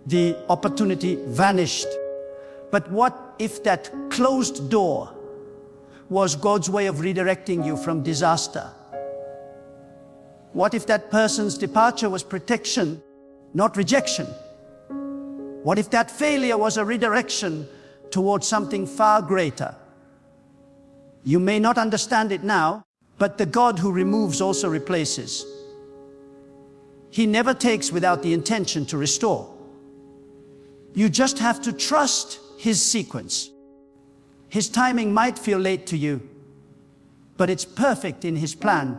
the opportunity vanished. But what if that closed door was God's way of redirecting you from disaster? What if that person's departure was protection, not rejection? What if that failure was a redirection towards something far greater? You may not understand it now, but the God who removes also replaces. He never takes without the intention to restore. You just have to trust his sequence. His timing might feel late to you, but it's perfect in His plan.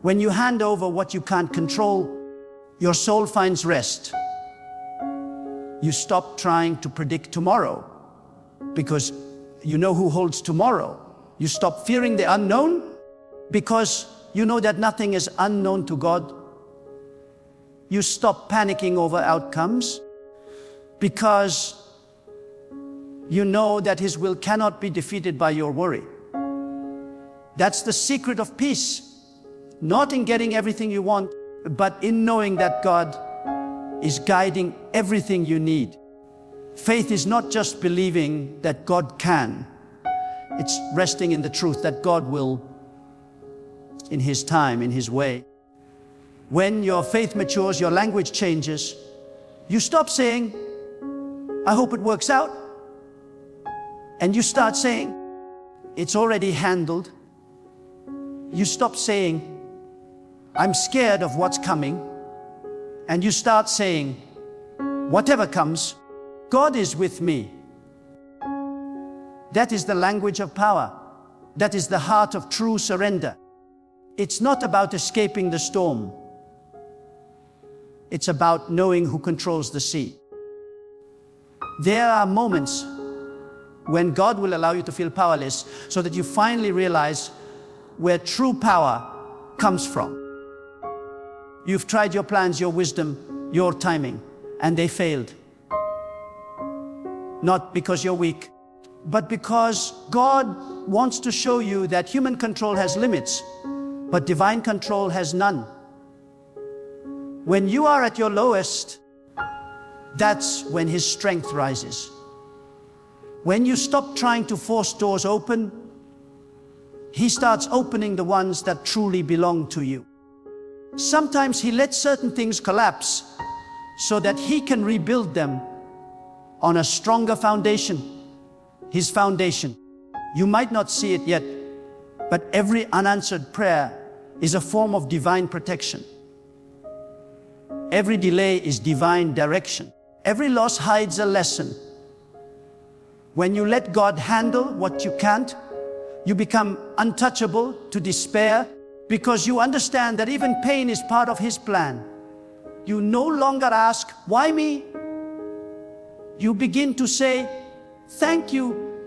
When you hand over what you can't control, your soul finds rest. You stop trying to predict tomorrow because you know who holds tomorrow. You stop fearing the unknown because you know that nothing is unknown to God. You stop panicking over outcomes because you know that His will cannot be defeated by your worry. That's the secret of peace. Not in getting everything you want, but in knowing that God is guiding everything you need. Faith is not just believing that God can. It's resting in the truth that God will, in His time, in His way. When your faith matures, your language changes. You stop saying, I hope it works out. And you start saying, it's already handled. You stop saying, I'm scared of what's coming. And you start saying, whatever comes, God is with me. That is the language of power. That is the heart of true surrender. It's not about escaping the storm. It's about knowing who controls the sea. There are moments when God will allow you to feel powerless so that you finally realize where true power comes from. You've tried your plans, your wisdom, your timing, and they failed. Not because you're weak, but because God wants to show you that human control has limits, but divine control has none. When you are at your lowest, that's when His strength rises. When you stop trying to force doors open, He starts opening the ones that truly belong to you. Sometimes He lets certain things collapse so that He can rebuild them on a stronger foundation, His foundation. You might not see it yet, but every unanswered prayer is a form of divine protection. Every delay is divine direction. Every loss hides a lesson. When you let God handle what you can't, you become untouchable to despair because you understand that even pain is part of His plan. You no longer ask, why me? You begin to say, thank you,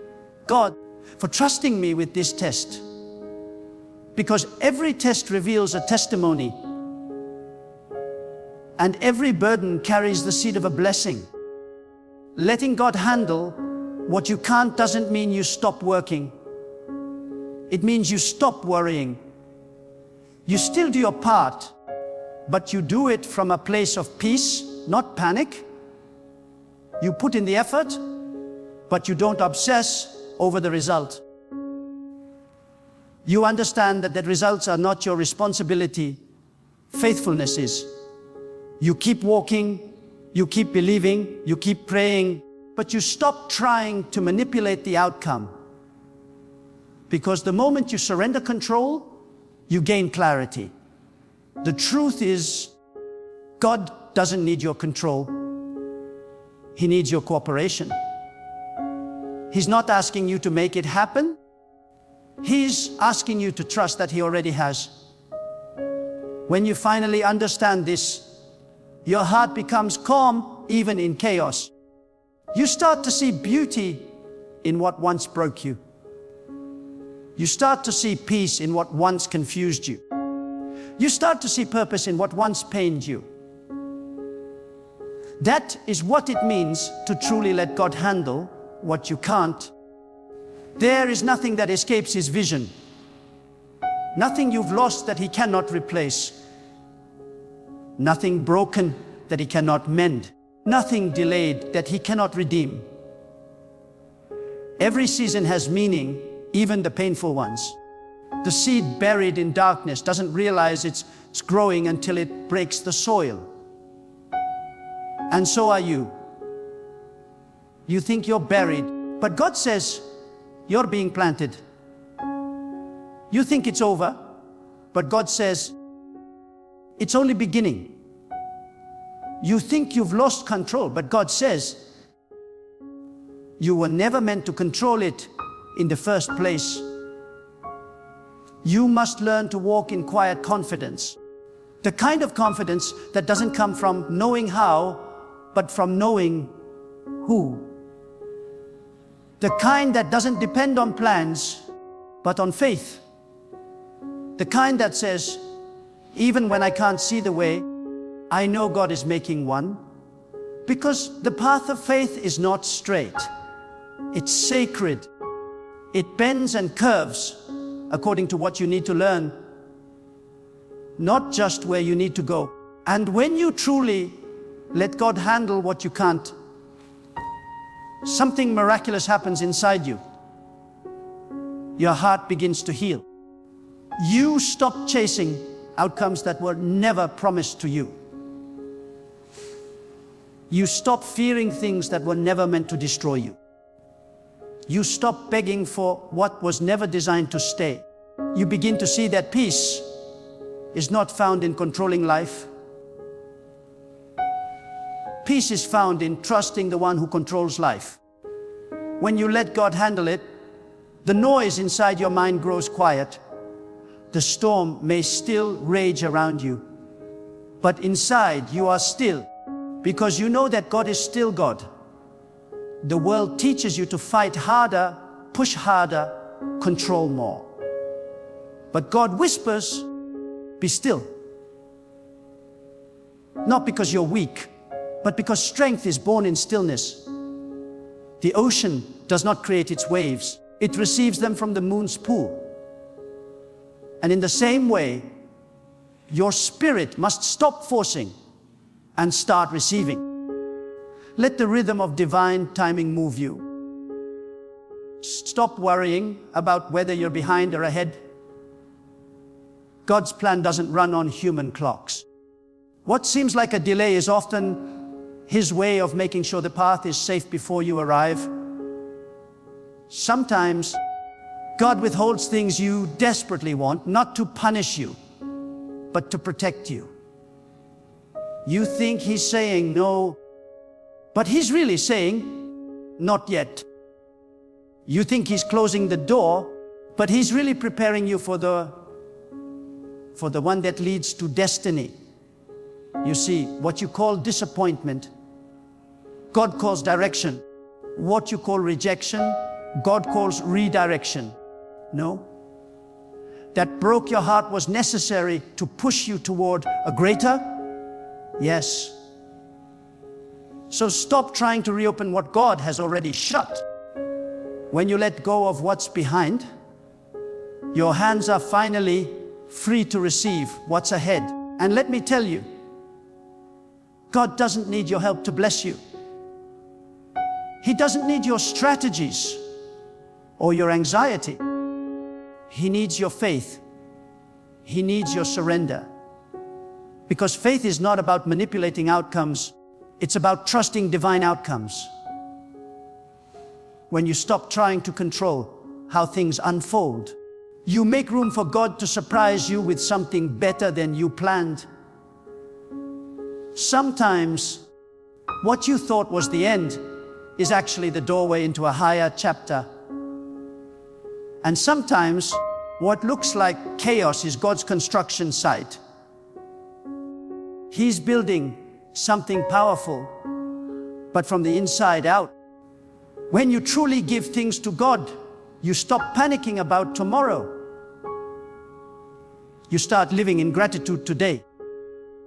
God, for trusting me with this test. Because every test reveals a testimony, and every burden carries the seed of a blessing. Letting God handle what you can't doesn't mean you stop working. It means you stop worrying. You still do your part, but you do it from a place of peace, not panic. You put in the effort, but you don't obsess over the result. You understand that the results are not your responsibility. Faithfulness is. You keep walking, you keep believing, you keep praying, but you stop trying to manipulate the outcome. Because the moment you surrender control, you gain clarity. The truth is, God doesn't need your control. He needs your cooperation. He's not asking you to make it happen. He's asking you to trust that He already has. When you finally understand this, your heart becomes calm even in chaos. You start to see beauty in what once broke you. You start to see peace in what once confused you. You start to see purpose in what once pained you. That is what it means to truly let God handle what you can't. There is nothing that escapes His vision. Nothing you've lost that He cannot replace. Nothing broken that He cannot mend. Nothing delayed that He cannot redeem. Every season has meaning, even the painful ones. The seed buried in darkness doesn't realize it's growing until it breaks the soil. And so are you. You think you're buried, but God says you're being planted. You think it's over, but God says it's only beginning. You think you've lost control, but God says you were never meant to control it in the first place. You must learn to walk in quiet confidence. The kind of confidence that doesn't come from knowing how, but from knowing who. The kind that doesn't depend on plans, but on faith. The kind that says, even when I can't see the way, I know God is making one. Because the path of faith is not straight. It's sacred. It bends and curves according to what you need to learn, not just where you need to go. And when you truly let God handle what you can't, something miraculous happens inside you. Your heart begins to heal. You stop chasing outcomes that were never promised to you. You stop fearing things that were never meant to destroy you. You stop begging for what was never designed to stay. You begin to see that peace is not found in controlling life. Peace is found in trusting the one who controls life. When you let God handle it, the noise inside your mind grows quiet. The storm may still rage around you, but inside you are still, because you know that God is still God. The world teaches you to fight harder, push harder, control more. But God whispers, be still. Not because you're weak, but because strength is born in stillness. The ocean does not create its waves. It receives them from the moon's pool. And in the same way, your spirit must stop forcing and start receiving. Let the rhythm of divine timing move you. Stop worrying about whether you're behind or ahead. God's plan doesn't run on human clocks. What seems like a delay is often His way of making sure the path is safe before you arrive. Sometimes God withholds things you desperately want, not to punish you, but to protect you. You think He's saying no, but He's really saying, not yet. You think He's closing the door, but He's really preparing you for the one that leads to destiny. You see, what you call disappointment, God calls direction. What you call rejection, God calls redirection. No? That broke your heart was necessary to push you toward a greater? Yes. So stop trying to reopen what God has already shut. When you let go of what's behind, your hands are finally free to receive what's ahead. And let me tell you, God doesn't need your help to bless you. He doesn't need your strategies or your anxiety. He needs your faith. He needs your surrender. Because faith is not about manipulating outcomes. It's about trusting divine outcomes. When you stop trying to control how things unfold, you make room for God to surprise you with something better than you planned. Sometimes, what you thought was the end is actually the doorway into a higher chapter. And sometimes, what looks like chaos is God's construction site. He's building something powerful, but from the inside out. When you truly give things to God, you stop panicking about tomorrow. You start living in gratitude today.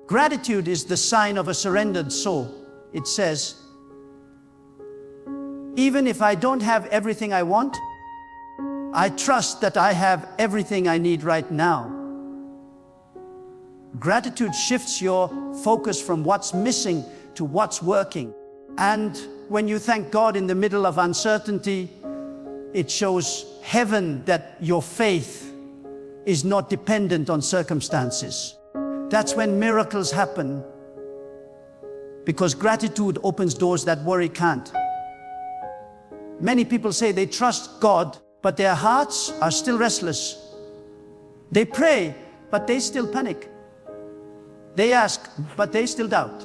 Gratitude is the sign of a surrendered soul. It says, even if I don't have everything I want, I trust that I have everything I need right now. Gratitude shifts your focus from what's missing to what's working. And when you thank God in the middle of uncertainty, it shows heaven that your faith is not dependent on circumstances. That's when miracles happen, because gratitude opens doors that worry can't. Many people say they trust God, but their hearts are still restless. They pray, but they still panic. They ask, but they still doubt.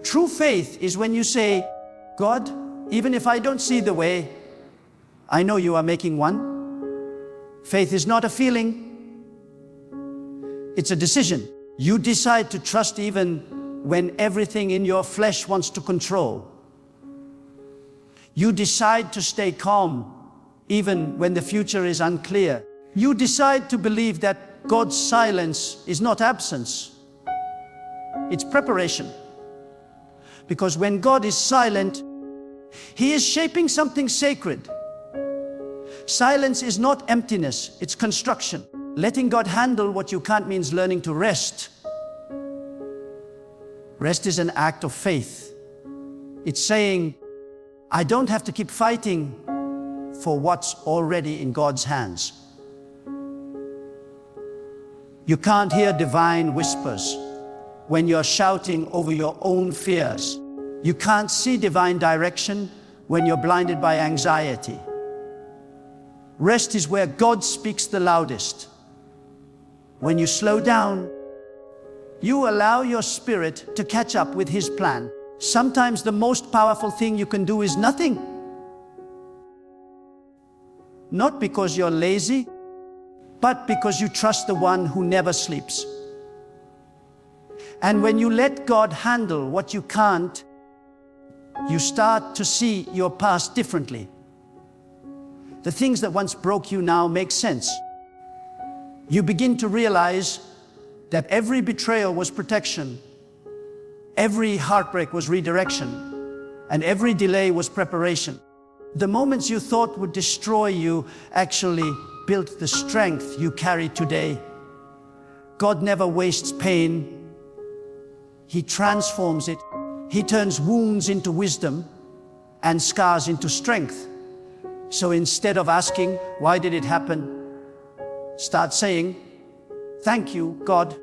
True faith is when you say, God, even if I don't see the way, I know you are making one. Faith is not a feeling, it's a decision. You decide to trust even when everything in your flesh wants to control. You decide to stay calm even when the future is unclear. You decide to believe that God's silence is not absence, it's preparation. Because when God is silent, He is shaping something sacred. Silence is not emptiness, it's construction. Letting God handle what you can't means learning to rest. Rest is an act of faith. It's saying, I don't have to keep fighting for what's already in God's hands. You can't hear divine whispers when you're shouting over your own fears. You can't see divine direction when you're blinded by anxiety. Rest is where God speaks the loudest. When you slow down, you allow your spirit to catch up with His plan. Sometimes the most powerful thing you can do is nothing. Not because you're lazy, but because you trust the one who never sleeps. And when you let God handle what you can't, you start to see your past differently. The things that once broke you now make sense. You begin to realize that every betrayal was protection, every heartbreak was redirection, and every delay was preparation. The moments you thought would destroy you actually built the strength you carry today. God never wastes pain. He transforms it. He turns wounds into wisdom and scars into strength. So instead of asking, why did it happen? Start saying, thank you, God,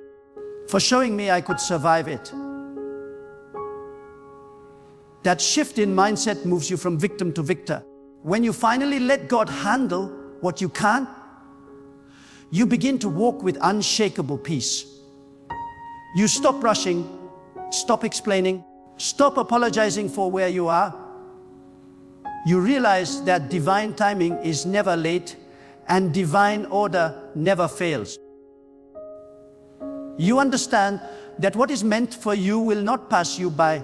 for showing me I could survive it. That shift in mindset moves you from victim to victor. When you finally let God handle what you can't, you begin to walk with unshakable peace. You stop rushing, stop explaining, stop apologizing for where you are. You realize that divine timing is never late and divine order never fails. You understand that what is meant for you will not pass you by,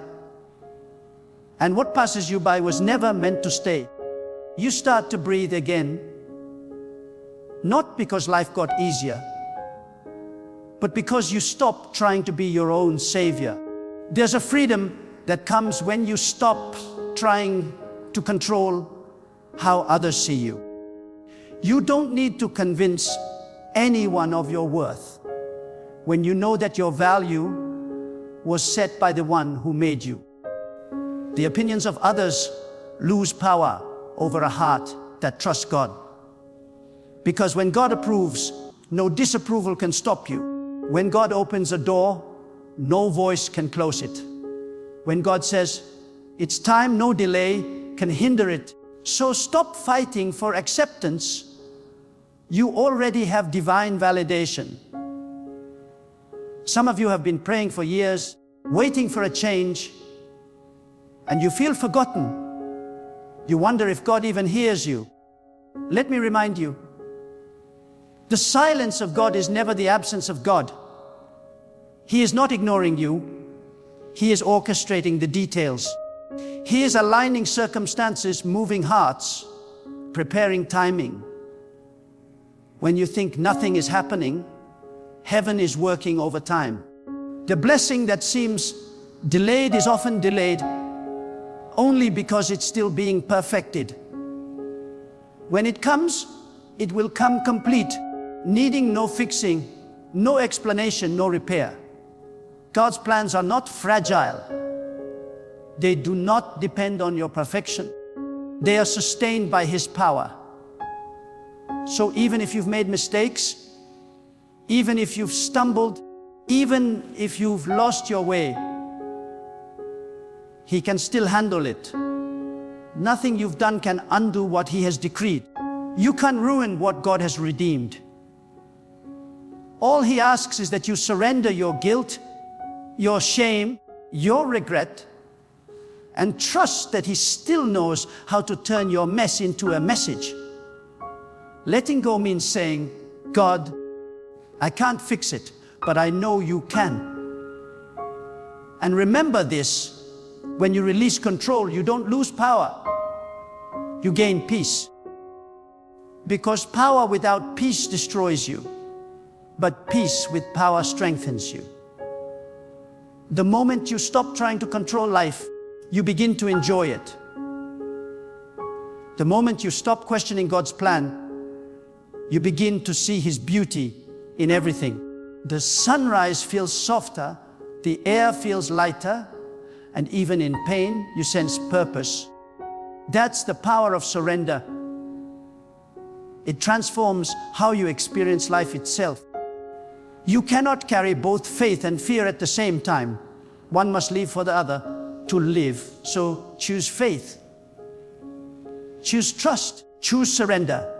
and what passes you by was never meant to stay. You start to breathe again, not because life got easier, but because you stop trying to be your own savior. There's a freedom that comes when you stop trying to control how others see you. You don't need to convince anyone of your worth when you know that your value was set by the one who made you. The opinions of others lose power over a heart that trusts God. Because when God approves, no disapproval can stop you. When God opens a door, no voice can close it. When God says, it's time, no delay can hinder it. So stop fighting for acceptance. You already have divine validation. Some of you have been praying for years, waiting for a change, and you feel forgotten. You wonder if God even hears you. Let me remind you, the silence of God is never the absence of God. He is not ignoring you. He is orchestrating the details. He is aligning circumstances, moving hearts, preparing timing. When you think nothing is happening, heaven is working over time. The blessing that seems delayed is often delayed only because it's still being perfected. When it comes, it will come complete, needing no fixing, no explanation, no repair. God's plans are not fragile. They do not depend on your perfection. They are sustained by His power. So even if you've made mistakes, even if you've stumbled, even if you've lost your way, He can still handle it. Nothing you've done can undo what He has decreed. You can't ruin what God has redeemed. All He asks is that you surrender your guilt, your shame, your regret, and trust that He still knows how to turn your mess into a message. Letting go means saying, God, I can't fix it, but I know you can. And remember this, when you release control, you don't lose power, you gain peace. Because power without peace destroys you, but peace with power strengthens you. The moment you stop trying to control life, you begin to enjoy it. The moment you stop questioning God's plan, you begin to see His beauty in everything. The sunrise feels softer, the air feels lighter, and even in pain, you sense purpose. That's the power of surrender. It transforms how you experience life itself. You cannot carry both faith and fear at the same time. One must live for the other to live. So choose faith. Choose trust. Choose surrender.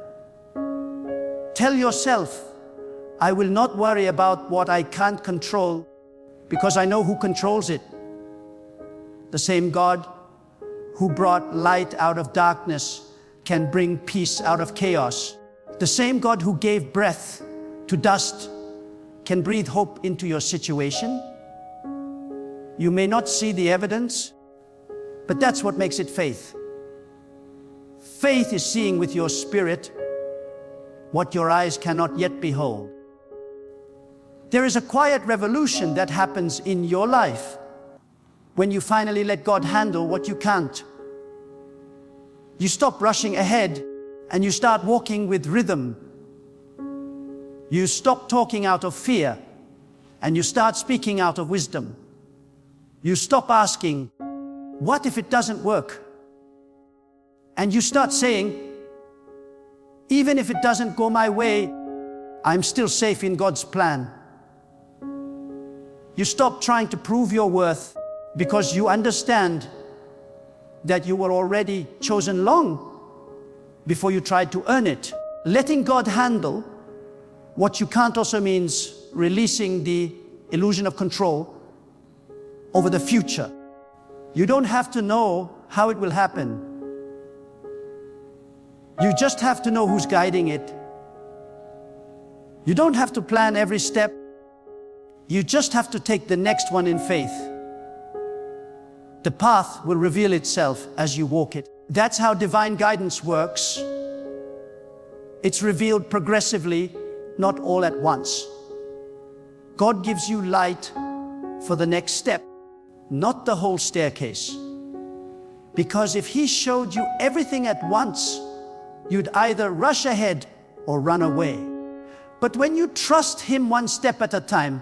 Tell yourself, I will not worry about what I can't control because I know who controls it. The same God who brought light out of darkness can bring peace out of chaos. The same God who gave breath to dust can breathe hope into your situation. You may not see the evidence, but that's what makes it faith. Faith is seeing with your spirit what your eyes cannot yet behold. There is a quiet revolution that happens in your life when you finally let God handle what you can't. You stop rushing ahead and you start walking with rhythm. You stop talking out of fear and you start speaking out of wisdom. You stop asking, what if it doesn't work? And you start saying, even if it doesn't go my way, I'm still safe in God's plan. You stop trying to prove your worth because you understand that you were already chosen long before you tried to earn it. Letting God handle what you can't also means releasing the illusion of control over the future. You don't have to know how it will happen. You just have to know who's guiding it. You don't have to plan every step. You just have to take the next one in faith. The path will reveal itself as you walk it. That's how divine guidance works. It's revealed progressively, not all at once. God gives you light for the next step, not the whole staircase. Because if He showed you everything at once, you'd either rush ahead or run away. But when you trust Him one step at a time,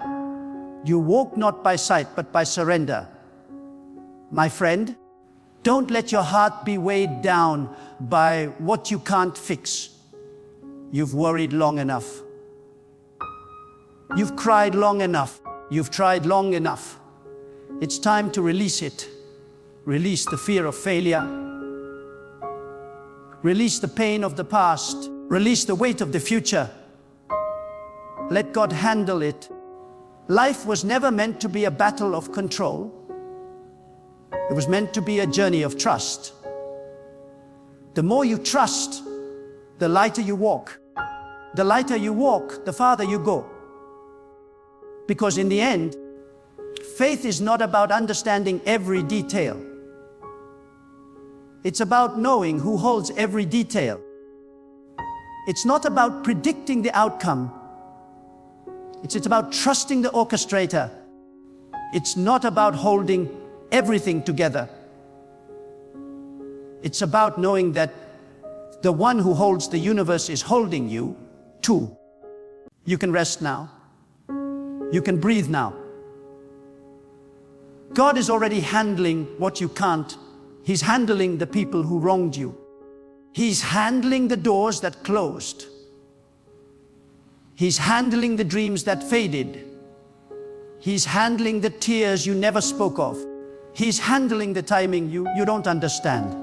you walk not by sight, but by surrender. My friend, don't let your heart be weighed down by what you can't fix. You've worried long enough. You've cried long enough. You've tried long enough. It's time to release it. Release the fear of failure. Release the pain of the past. Release the weight of the future. Let God handle it. Life was never meant to be a battle of control. It was meant to be a journey of trust. The more you trust, the lighter you walk. The lighter you walk, the farther you go. Because in the end, faith is not about understanding every detail. It's about knowing who holds every detail. It's not about predicting the outcome. It's about trusting the orchestrator. It's not about holding everything together. It's about knowing that the one who holds the universe is holding you too. You can rest now. You can breathe now. God is already handling what you can't. He's handling the people who wronged you. He's handling the doors that closed. He's handling the dreams that faded. He's handling the tears you never spoke of. He's handling the timing you don't understand.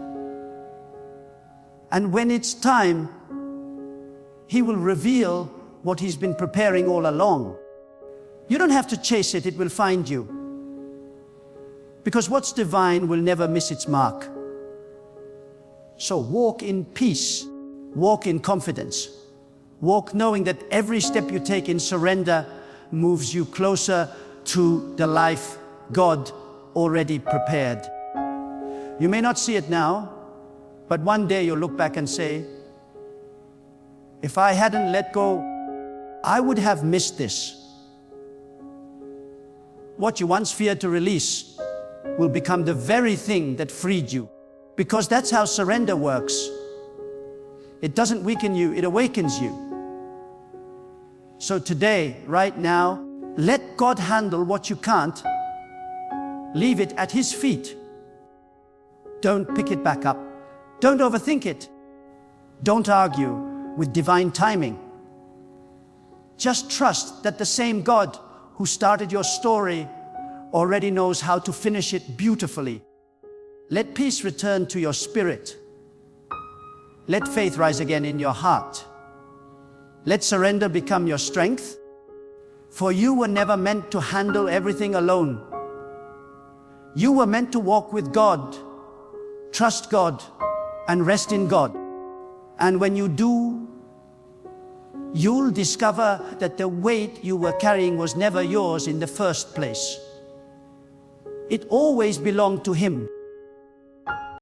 And when it's time, He will reveal what He's been preparing all along. You don't have to chase it, it will find you. Because what's divine will never miss its mark. So walk in peace, walk in confidence, Walk knowing that every step you take in surrender moves you closer to the life God already prepared. You may not see it now, but one day you'll look back and say, if I hadn't let go, I would have missed this. What you once feared to release will become the very thing that freed you. Because that's how surrender works. It doesn't weaken you, it awakens you. So today, right now, let God handle what you can't. Leave it at His feet. Don't pick it back up. Don't overthink it. Don't argue with divine timing. Just trust that the same God who started your story already knows how to finish it beautifully. Let peace return to your spirit. Let faith rise again in your heart. Let surrender become your strength. For you were never meant to handle everything alone. You were meant to walk with God, trust God, and rest in God. And when you do, you'll discover that the weight you were carrying was never yours in the first place. It always belonged to Him.